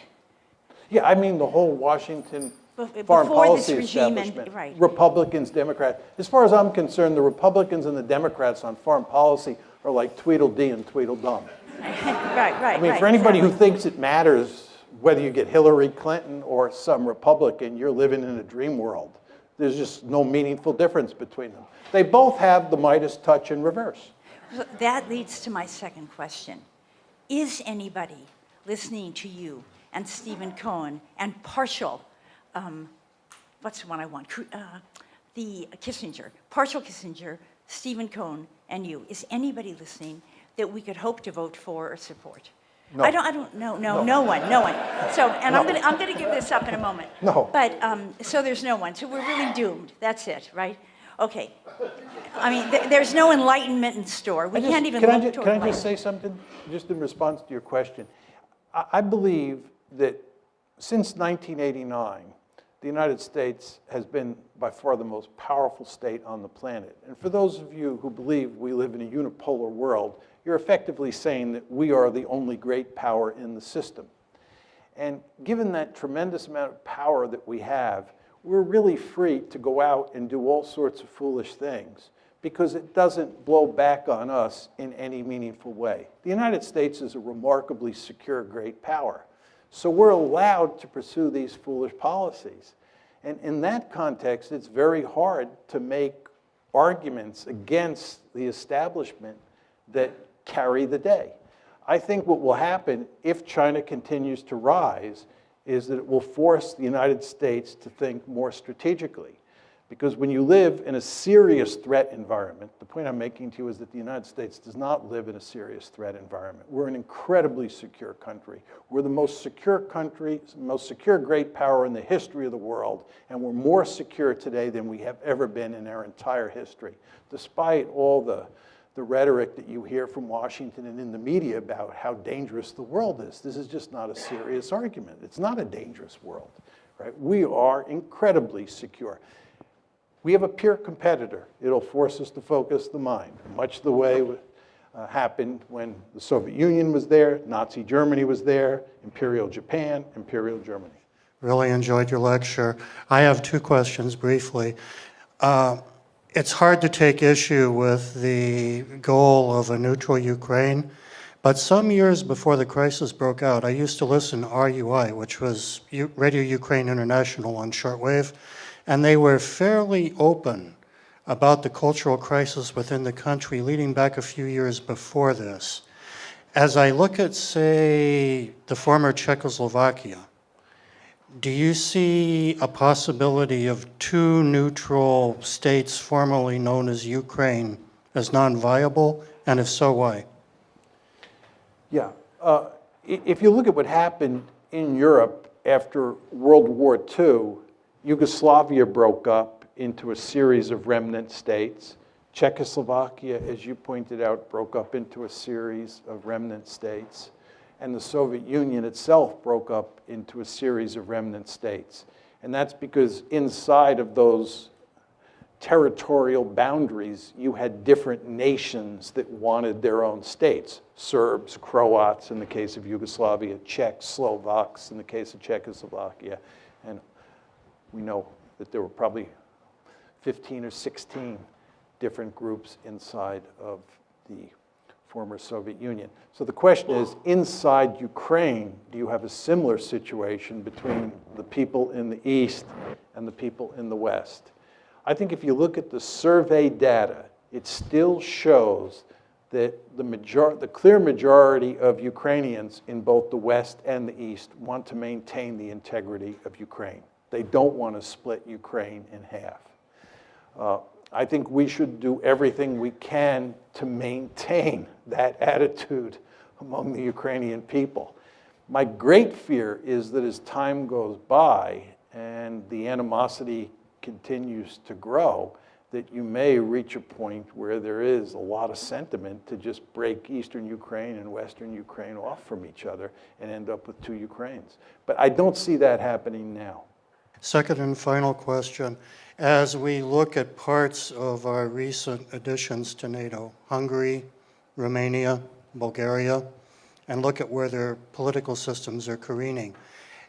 C: Yeah, I mean the whole Washington
D: Before
C: foreign
D: this
C: policy
D: regime
C: establishment.
D: and- right.
C: Republicans, Democrats. As far as I'm concerned, the Republicans and the Democrats on foreign policy are like Tweedledee and Tweedledum.
D: Right, right,
C: I mean,
D: right,
C: for anybody who
D: exactly.
C: thinks it matters whether you get Hillary Clinton or some Republican, you're living in a dream world. There's just no meaningful difference between them. They both have the Midas touch in reverse.
D: So that leads to my second question. Is anybody listening to you and Stephen Cohen and partial, what's the one I want? The Kissinger, partial Kissinger, Stephen Cohen, and you. Is anybody listening that we could hope to vote for or support?
C: No.
D: I don't know. No one. So, and I'm gonna give this up in a moment.
C: No.
D: But so there's no one. So we're really doomed. That's it, right? Okay. I mean, there's no enlightenment in store. We can't even look toward
C: Can I just
D: enlightenment.
C: say something, just in response to your question? I believe that since 1989, the United States has been by far the most powerful state on the planet. And for those of you who believe we live in a unipolar world, you're effectively saying that we are the only great power in the system. And given that tremendous amount of power that we have, we're really free to go out and do all sorts of foolish things because it doesn't blow back on us in any meaningful way. The United States is a remarkably secure great power. So we're allowed to pursue these foolish policies. And in that context, it's very hard to make arguments against the establishment that carry the day. I think what will happen if China continues to rise is that it will force the United States to think more strategically. Because when you live in a serious threat environment, the point I'm making to you is that the United States does not live in a serious threat environment. We're an incredibly secure country. We're the most secure country, most secure great power in the history of the world, and we're more secure today than we have ever been in our entire history, despite all the rhetoric that you hear from Washington and in the media about how dangerous the world is. This is just not a serious argument. It's not a dangerous world, right? We are incredibly secure. We have a peer competitor. It'll force us to focus the mind, much the way happened when the Soviet Union was there, Nazi Germany was there, Imperial Japan, Imperial Germany.
E: Really enjoyed your lecture. I have two questions briefly. It's hard to take issue with the goal of a neutral Ukraine, but some years before the crisis broke out, I used to listen to RUI, which was Radio Ukraine International on shortwave, and they were fairly open about the cultural crisis within the country leading back a few years before this. As I look at, say, the former Czechoslovakia, do you see a possibility of two neutral states formerly known as Ukraine as non-viable? And if so, why?
C: Yeah. If you look at what happened in Europe after World War II, Yugoslavia broke up into a series of remnant states. Czechoslovakia, as you pointed out, broke up into a series of remnant states. And the Soviet Union itself broke up into a series of remnant states. And that's because inside of those territorial boundaries, you had different nations that wanted their own states. Serbs, Croats in the case of Yugoslavia, Czechs, Slovaks in the case of Czechoslovakia. And we know that there were probably 15 or 16 different groups inside of the former Soviet Union. So the question is, inside Ukraine, do you have a similar situation between the people in the East and the people in the West? I think if you look at the survey data, it still shows that the clear majority of Ukrainians in both the West and the East want to maintain the integrity of Ukraine. They don't want to split Ukraine in half. I think we should do everything we can to maintain that attitude among the Ukrainian people. My great fear is that as time goes by and the animosity continues to grow, that you may reach a point where there is a lot of sentiment to just break Eastern Ukraine and Western Ukraine off from each other and end up with two Ukraines. But I don't see that happening now.
E: Second and final question. As we look at parts of our recent additions to NATO, Hungary, Romania, Bulgaria, and look at where their political systems are careening.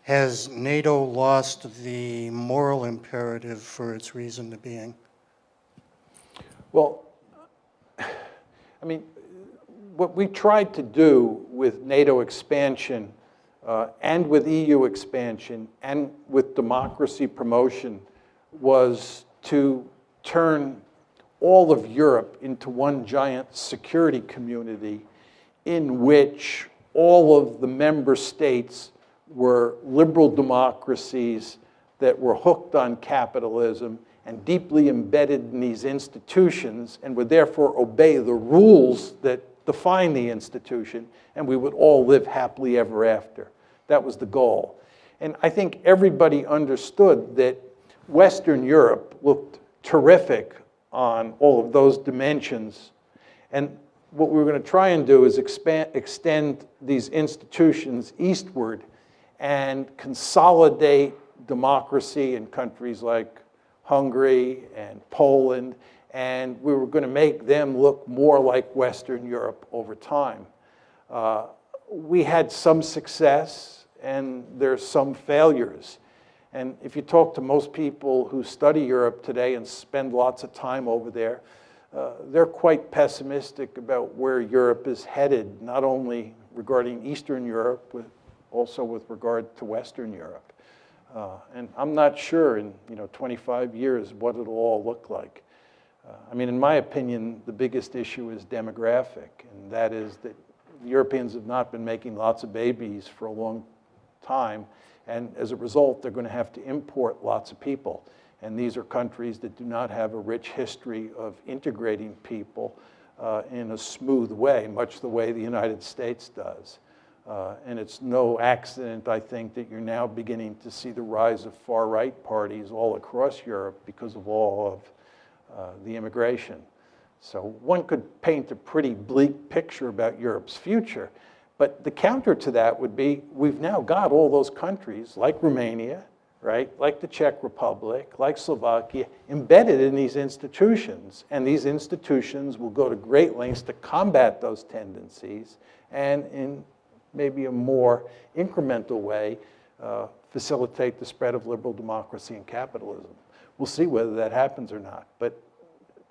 E: Has NATO lost the moral imperative for its reason to being?
C: Well, I mean, what we tried to do with NATO expansion and with EU expansion and with democracy promotion was to turn all of Europe into one giant security community in which all of the member states were liberal democracies that were hooked on capitalism and deeply embedded in these institutions and would therefore obey the rules that define the institution, and we would all live happily ever after. That was the goal. And I think everybody understood that Western Europe looked terrific on all of those dimensions. And what we were going to try and do is extend these institutions eastward and consolidate democracy in countries like Hungary and Poland, and we were going to make them look more like Western Europe over time. We had some success, and there's some failures. And if you talk to most people who study Europe today and spend lots of time over there, they're quite pessimistic about where Europe is headed, not only regarding Eastern Europe, but also with regard to Western Europe. And I'm not sure in 25 years what it'll all look like. I mean, in my opinion, the biggest issue is demographic, and that is that Europeans have not been making lots of babies for a long time, and as a result, they're going to have to import lots of people. And these are countries that do not have a rich history of integrating people in a smooth way, much the way the United States does. And it's no accident, I think, that you're now beginning to see the rise of far-right parties all across Europe because of all of the immigration. So one could paint a pretty bleak picture about Europe's future. But the counter to that would be, we've now got all those countries, like Romania, right, like the Czech Republic, like Slovakia, embedded in these institutions. And these institutions will go to great lengths to combat those tendencies and in maybe a more incremental way, facilitate the spread of liberal democracy and capitalism. We'll see whether that happens or not. But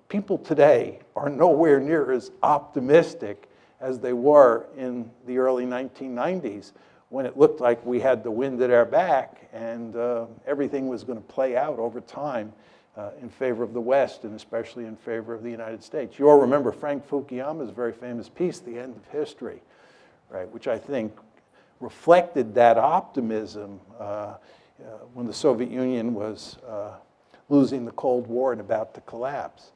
C: people today are nowhere near as optimistic as they were in the early 1990s, when it looked like we had the wind at our back and everything was going to play out over time in favor of the West, and especially in favor of the United States. You all remember Frank Fukuyama's very famous piece, The End of History, right, which I think reflected that optimism when the Soviet Union was losing the Cold War and about to collapse.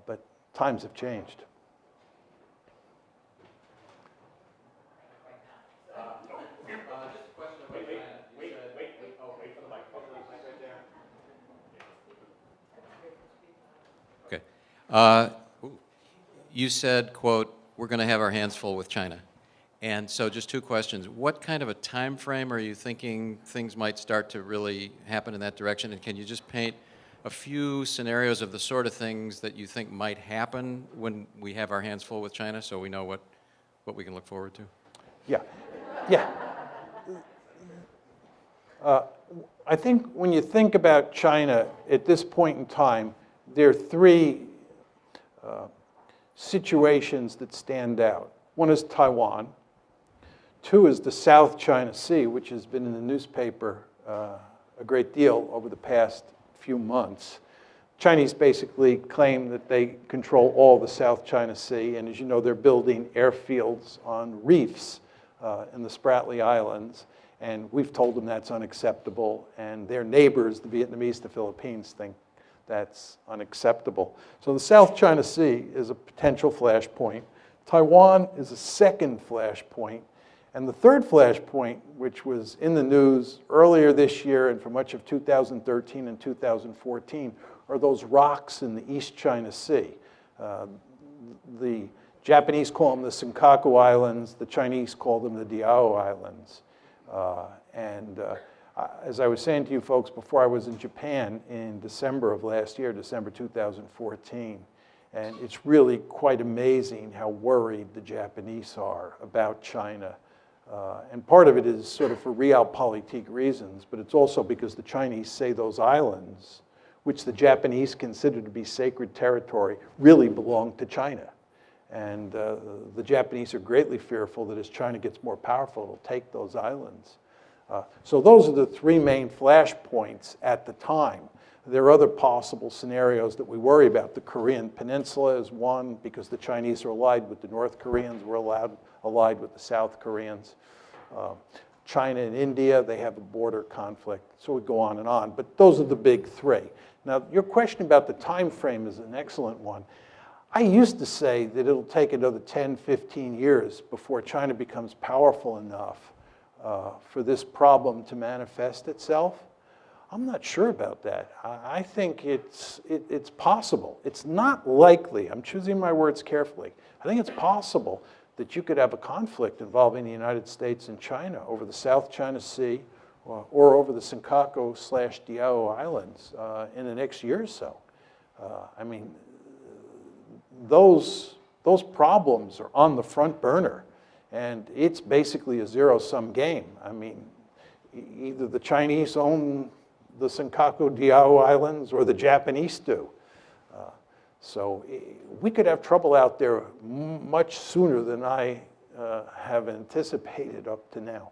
C: But times have changed.
F: You said, quote, we're going to have our hands full with China. And so just two questions. What kind of a time frame are you thinking things might start to really happen in that direction? And can you just paint a few scenarios of the sort of things that you think might happen when we have our hands full with China, so we know what we can look forward to?
C: Yeah. I think when you think about China at this point in time, there are three situations that stand out. One is Taiwan. Two is the South China Sea, which has been in the newspaper a great deal over the past few months. Chinese basically claim that they control all the South China Sea, and as you know, they're building airfields on reefs in the Spratly Islands, and we've told them that's unacceptable, and their neighbors, the Vietnamese, the Philippines, think that's unacceptable. So the South China Sea is a potential flashpoint. Taiwan is a second flashpoint. And the third flashpoint, which was in the news earlier this year and for much of 2013 and 2014, are those rocks in the East China Sea. The Japanese call them the Senkaku Islands. The Chinese call them the Diao Islands. As I was saying to you folks before, I was in Japan in December of last year, December 2014. And it's really quite amazing how worried the Japanese are about China. And part of it is sort of for realpolitik reasons, but it's also because the Chinese say those islands, which the Japanese consider to be sacred territory, really belong to China. And the Japanese are greatly fearful that as China gets more powerful, it'll take those islands. So those are the three main flashpoints at the time. There are other possible scenarios that we worry about. The Korean Peninsula is one, because the Chinese are allied with the North Koreans, we're allied with the South Koreans. China and India, they have a border conflict, so we go on and on. But those are the big three. Now, your question about the time frame is an excellent one. I used to say that it'll take another 10, 15 years before China becomes powerful enough for this problem to manifest itself. I'm not sure about that. I think it's possible. It's not likely. I'm choosing my words carefully. I think it's possible that you could have a conflict involving the United States and China over the South China Sea or over the Senkaku/Diaoyu Islands in the next year or so. I mean, those problems are on the front burner, and it's basically a zero-sum game. I mean, either the Chinese own the Senkaku-Diaoyu Islands or the Japanese do. So we could have trouble out there much sooner than I have anticipated up to now.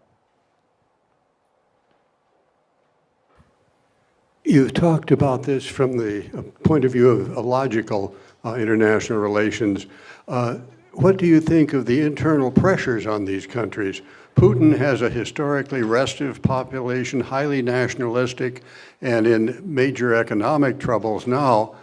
G: You've talked about this from the point of view of logical international relations. What do you think of the internal pressures on these countries? Putin has a historically restive population, highly nationalistic, and in major economic troubles now,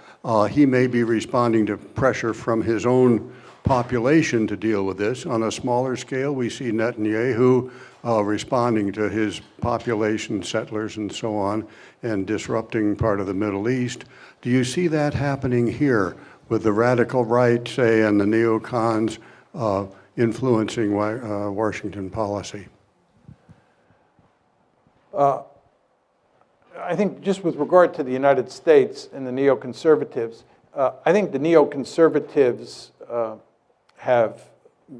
G: he may be responding to pressure from his own population to deal with this. On a smaller scale, we see Netanyahu responding to his population, settlers and so on, and disrupting part of the Middle East. Do you see that happening here with the radical right, say, and the neocons influencing Washington policy?
C: I think just with regard to the United States and the neoconservatives, I think the neoconservatives have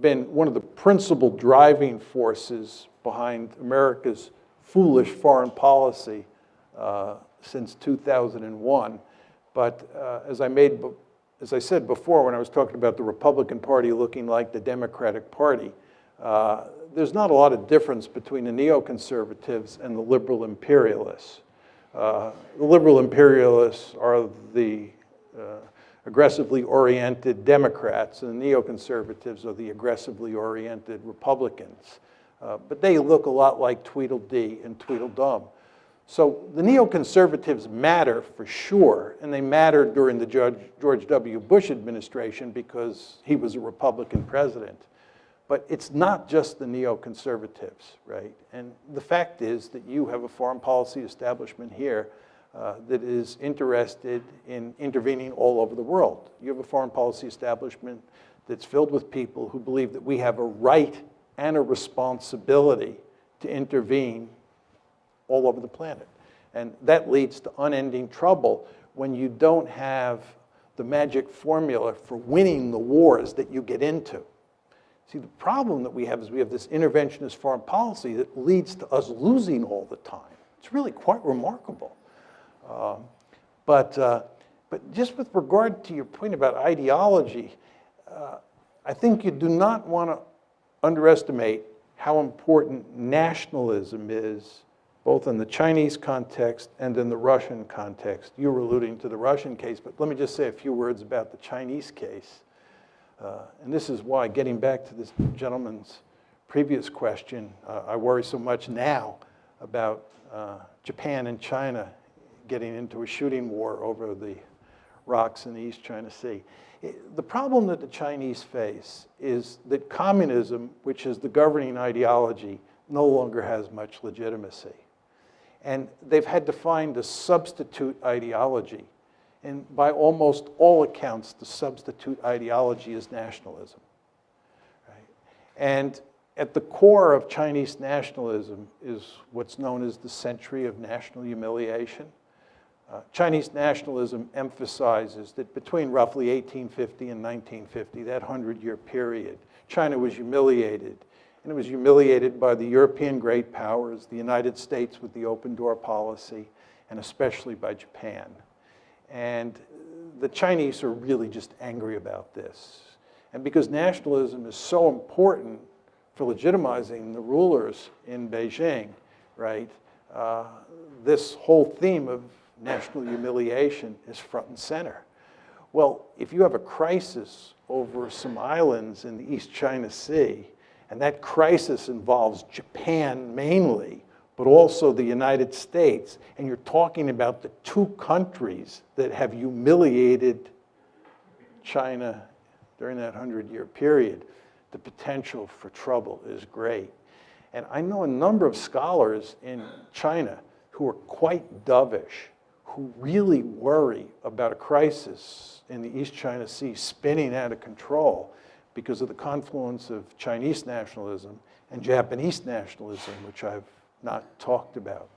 C: been one of the principal driving forces behind America's foolish foreign policy since 2001. But as I said before, when I was talking about the Republican Party looking like the Democratic Party, there's not a lot of difference between the neoconservatives and the liberal imperialists. The liberal imperialists are the aggressively oriented Democrats, and the neoconservatives are the aggressively oriented Republicans. But they look a lot like Tweedledee and Tweedledum. So the neoconservatives matter for sure, and they mattered during the George W. Bush administration because he was a Republican president. But it's not just the neoconservatives, right? And the fact is that you have a foreign policy establishment here that is interested in intervening all over the world. You have a foreign policy establishment that's filled with people who believe that we have a right and a responsibility to intervene all over the planet. And that leads to unending trouble when you don't have the magic formula for winning the wars that you get into. See, the problem that we have is we have this interventionist foreign policy that leads to us losing all the time. It's really quite remarkable. But just with regard to your point about ideology, I think you do not want to underestimate how important nationalism is, both in the Chinese context and in the Russian context. You were alluding to the Russian case, but let me just say a few words about the Chinese case. And this is why, getting back to this gentleman's previous question, I worry so much now about Japan and China getting into a shooting war over the rocks in the East China Sea. The problem that the Chinese face is that communism, which is the governing ideology, no longer has much legitimacy. And they've had to find a substitute ideology. And by almost all accounts, the substitute ideology is nationalism. Right? And at the core of Chinese nationalism is what's known as the century of national humiliation. Chinese nationalism emphasizes that between roughly 1850 and 1950, that 100-year period, China was humiliated and it was humiliated by the European great powers, the United States with the open door policy, and especially by Japan. And the Chinese are really just angry about this. And because nationalism is so important for legitimizing the rulers in Beijing, right, this whole theme of national humiliation is front and center. Well, if you have a crisis over some islands in the East China Sea, and that crisis involves Japan mainly, but also the United States, and you're talking about the two countries that have humiliated China during that 100-year period, the potential for trouble is great. And I know a number of scholars in China who are quite dovish, who really worry about a crisis in the East China Sea spinning out of control because of the confluence of Chinese nationalism and Japanese nationalism, which I've not talked about.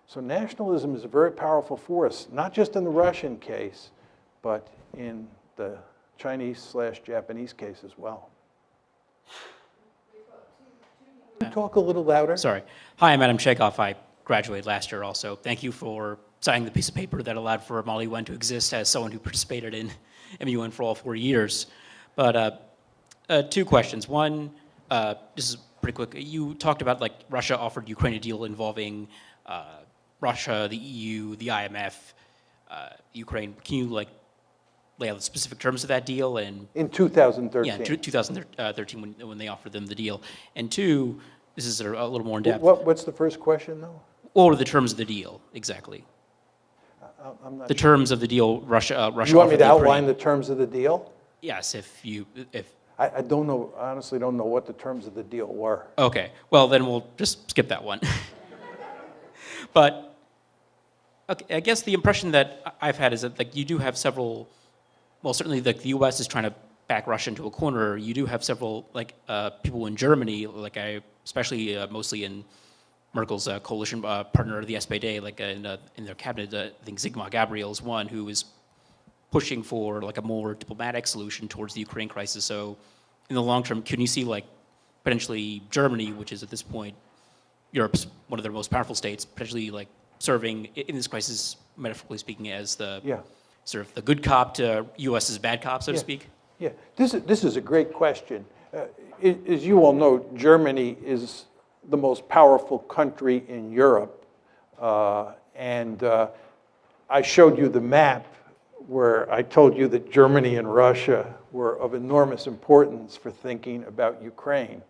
C: So nationalism is a very powerful force, not just in the Russian case, but in the Chinese/Japanese case as well. Can you talk a little louder?
H: Sorry. Hi, I'm Adam Chekhov. I graduated last year also. Thank you for signing the piece of paper that allowed for MALI-UN to exist as someone who participated in MUN for all 4 years. But two questions. One, this is pretty quick. You talked about like Russia offered Ukraine a deal involving Russia, the EU, the IMF, Ukraine. Can you like lay out the specific terms of that deal? And
C: In 2013.
H: yeah, 2013 when they offered them the deal. And two, this is a little more in depth.
C: What's the first question, though?
H: What were the terms of the deal exactly?
C: I'm not
H: The
C: sure.
H: terms of the deal Russia
C: You want me
H: offered
C: to
H: the Ukraine.
C: outline the terms of the deal?
H: Yes, if
C: I don't know, I honestly don't know what the terms of the deal were.
H: okay, well then we'll just skip that one. But okay, I guess the impression that I've had is that like you do have several. Well, certainly like the U.S. is trying to back Russia into a corner. You do have several like people in Germany, like especially mostly in Merkel's coalition partner, the SPD, like in their cabinet, I think Sigmar Gabriel is one who is pushing for like a more diplomatic solution towards the Ukraine crisis. So in the long term, can you see like potentially Germany, which is at this point Europe's one of their most powerful states, potentially like serving in this crisis, metaphorically speaking, as the sort of the good cop to U.S.'s bad cop, so to speak?
C: Yeah, this is a great question. As you all know, Germany is the most powerful country in Europe. And I showed you the map where I told you that Germany and Russia were of enormous importance for thinking about Ukraine.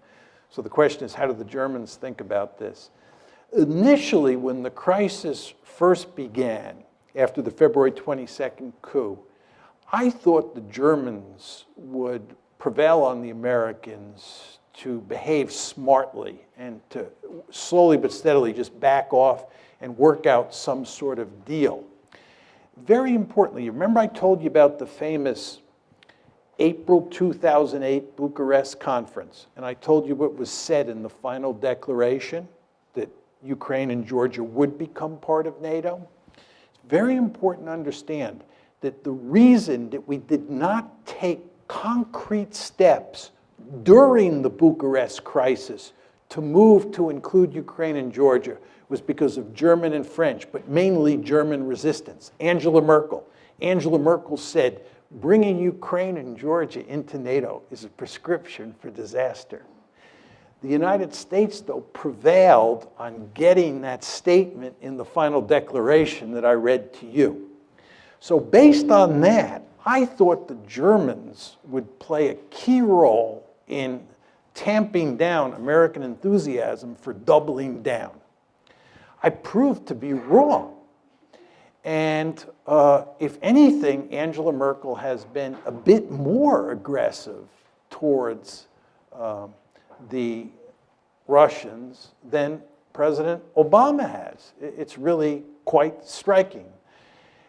C: So the question is, how do the Germans think about this? Initially, when the crisis first began, after the February 22nd coup, I thought the Germans would prevail on the Americans to behave smartly and to slowly but steadily just back off and work out some sort of deal. Very importantly, remember I told you about the famous April 2008 Bucharest conference, and I told you what was said in the final declaration, that Ukraine and Georgia would become part of NATO? It's very important to understand that the reason that we did not take concrete steps during the Bucharest crisis to move to include Ukraine and Georgia was because of German and French, but mainly German resistance. Angela Merkel said, bringing Ukraine and Georgia into NATO is a prescription for disaster. The United States, though, prevailed on getting that statement in the final declaration that I read to you. So based on that, I thought the Germans would play a key role in tamping down American enthusiasm for doubling down. I proved to be wrong. And if anything, Angela Merkel has been a bit more aggressive towards the Russians than President Obama has. It's really quite striking.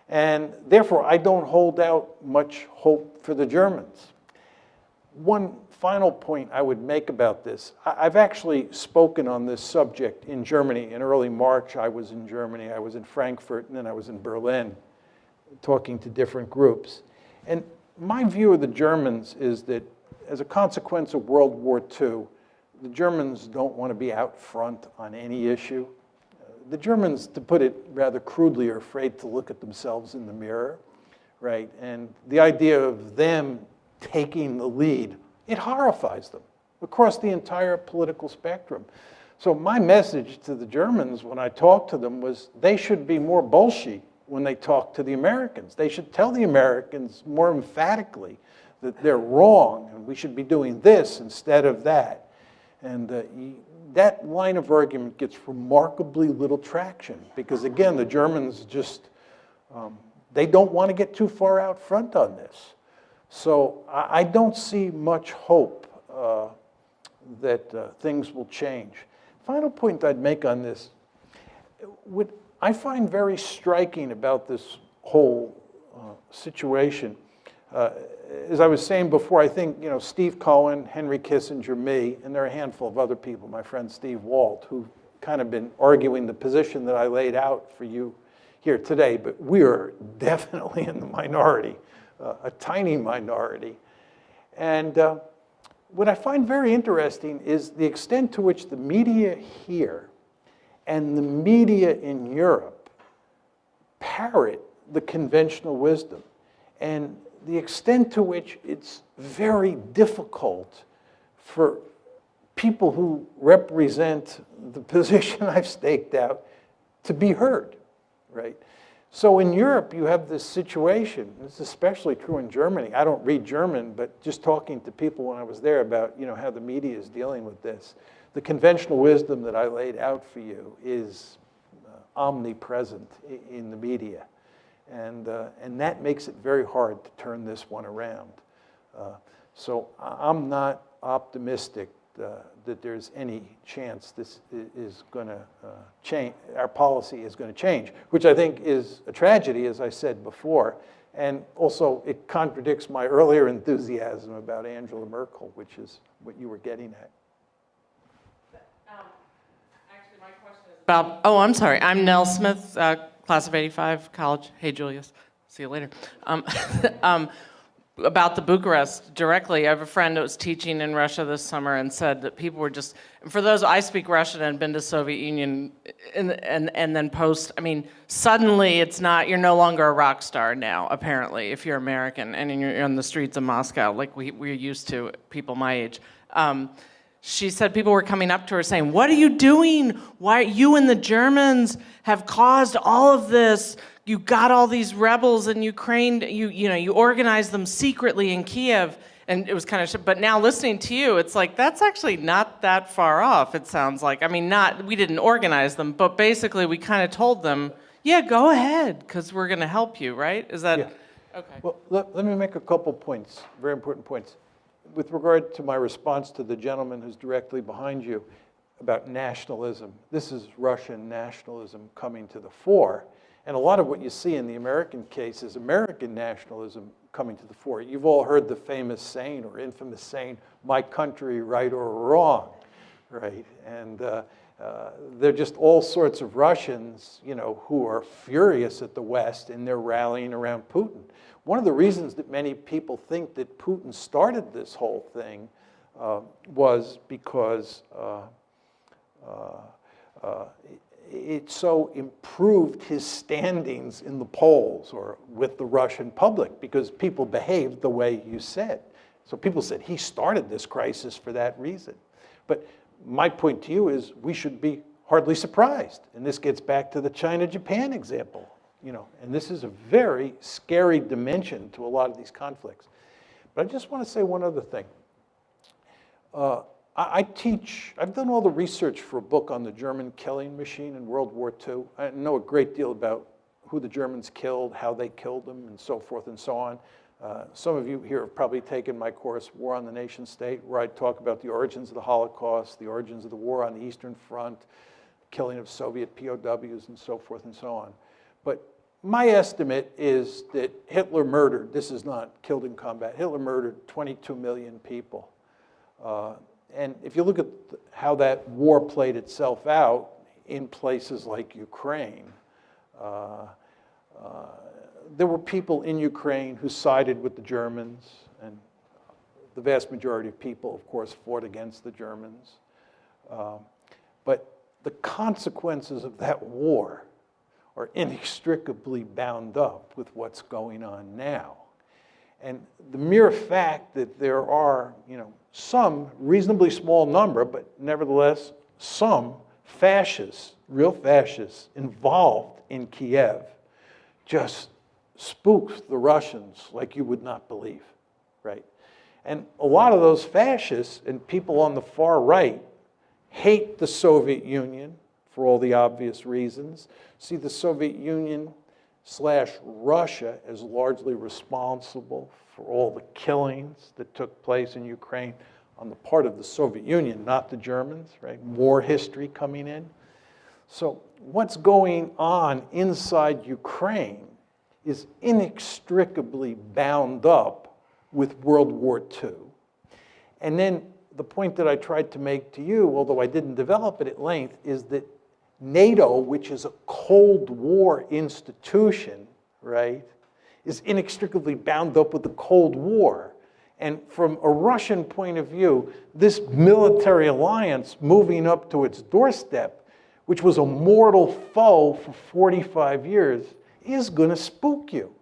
C: And therefore, I don't hold out much hope for the Germans. One final point I would make about this, I've actually spoken on this subject in Germany. In early March, I was in Germany, I was in Frankfurt, and then I was in Berlin, talking to different groups. And my view of the Germans is that as a consequence of World War II, the Germans don't want to be out front on any issue. The Germans, to put it rather crudely, are afraid to look at themselves in the mirror, right? And the idea of them taking the lead, it horrifies them across the entire political spectrum. So my message to the Germans when I talked to them was they should be more bolshy when they talk to the Americans. They should tell the Americans more emphatically that they're wrong and we should be doing this instead of that. And that line of argument gets remarkably little traction because, again, the Germans just, they don't want to get too far out front on this. So I don't see much hope that things will change. Final point I'd make on this, what I find very striking about this whole situation, as I was saying before, I think, you know, Steve Cohen, Henry Kissinger, me, and there are a handful of other people, my friend Steve Walt, who've kind of been arguing the position that I laid out for you here today, but we are definitely in the minority, a tiny minority. And what I find very interesting is the extent to which the media here and the media in Europe parrot the conventional wisdom, and the extent to which it's very difficult for people who represent the position I've staked out to be heard, right? So in Europe, you have this situation, it's especially true in Germany. I don't read German, but just talking to people when I was there about, you know, how the media is dealing with this, the conventional wisdom that I laid out for you is omnipresent in the media. And that makes it very hard to turn this one around. So I'm not optimistic that there's any chance this is going to change, our policy is going to change, which I think is a tragedy, as I said before. And also, it contradicts my earlier enthusiasm about Angela Merkel, which is what you were getting at.
I: Actually, my question is about, oh, I'm sorry. I'm Nell Smith, class of 85, college. Hey, Julius. See you later. About the Bucharest directly, I have a friend that was teaching in Russia this summer and said that people were just, for those, I speak Russian and been to Soviet Union and then post, I mean, suddenly it's not, you're no longer a rock star now, apparently, if you're American and you're on the streets of Moscow like we're used to, people my age. She said people were coming up to her saying, what are you doing? Why you and the Germans have caused all of this? You got all these rebels in Ukraine, you organized them secretly in Kiev, and it was kind of, but now listening to you, it's like, that's actually not that far off, it sounds like. I mean, we didn't organize them, but basically we kind of told them, yeah, go ahead, because we're going to help you, right? Is that,
C: yeah.
I: Okay.
C: Well, let me make a couple points, very important points. With regard to my response to the gentleman who's directly behind you about nationalism, this is Russian nationalism coming to the fore. And a lot of what you see in the American case is American nationalism coming to the fore. You've all heard the famous saying or infamous saying, my country, right or wrong, right? And there are just all sorts of Russians, you know, who are furious at the West and they're rallying around Putin. One of the reasons that many people think that Putin started this whole thing was because it so improved his standings in the polls or with the Russian public because people behaved the way you said. So people said he started this crisis for that reason. But my point to you is we should be hardly surprised. And this gets back to the China-Japan example, you know, and this is a very scary dimension to a lot of these conflicts. But I just want to say one other thing. I've done all the research for a book on the German killing machine in World War II. I know a great deal about who the Germans killed, how they killed them, and so forth and so on. Some of you here have probably taken my course, War on the Nation State, where I talk about the origins of the Holocaust, the origins of the war on the Eastern Front, killing of Soviet POWs, and so forth and so on. But my estimate is that Hitler murdered, this is not killed in combat, Hitler murdered 22 million people. And if you look at how that war played itself out in places like Ukraine, there were people in Ukraine who sided with the Germans, and the vast majority of people, of course, fought against the Germans. But the consequences of that war are inextricably bound up with what's going on now. And the mere fact that there are, some reasonably small number, but nevertheless some fascists, real fascists, involved in Kiev, just spooks the Russians like you would not believe, right? And a lot of those fascists and people on the far right hate the Soviet Union for all the obvious reasons, see the Soviet Union / Russia as largely responsible for all the killings that took place in Ukraine on the part of the Soviet Union, not the Germans, right? War history coming in. So what's going on inside Ukraine is inextricably bound up with World War II. And then the point that I tried to make to you, although I didn't develop it at length, is that NATO, which is a Cold War institution, right, is inextricably bound up with the Cold War. And from a Russian point of view, this military alliance moving up to its doorstep, which was a mortal foe for 45 years, is going to spook you.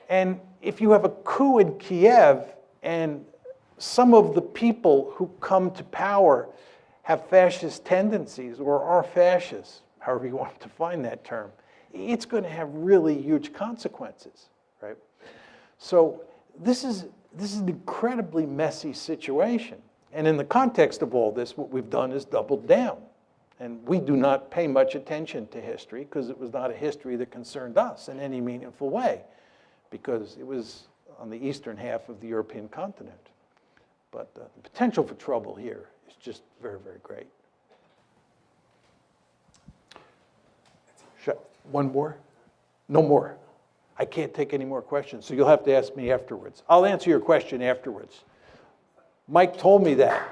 C: And if you have a coup in Kiev and some of the people who come to power have fascist tendencies or are fascists, however you want to define that term, it's going to have really huge consequences, right? So this is an incredibly messy situation. And in the context of all this, what we've done is doubled down. And we do not pay much attention to history because it was not a history that concerned us in any meaningful way, because it was on the eastern half of the European continent. But the potential for trouble here is just very, very great. One more? No more. I can't take any more questions, so you'll have to ask me afterwards. I'll answer your question afterwards. Mike told me that.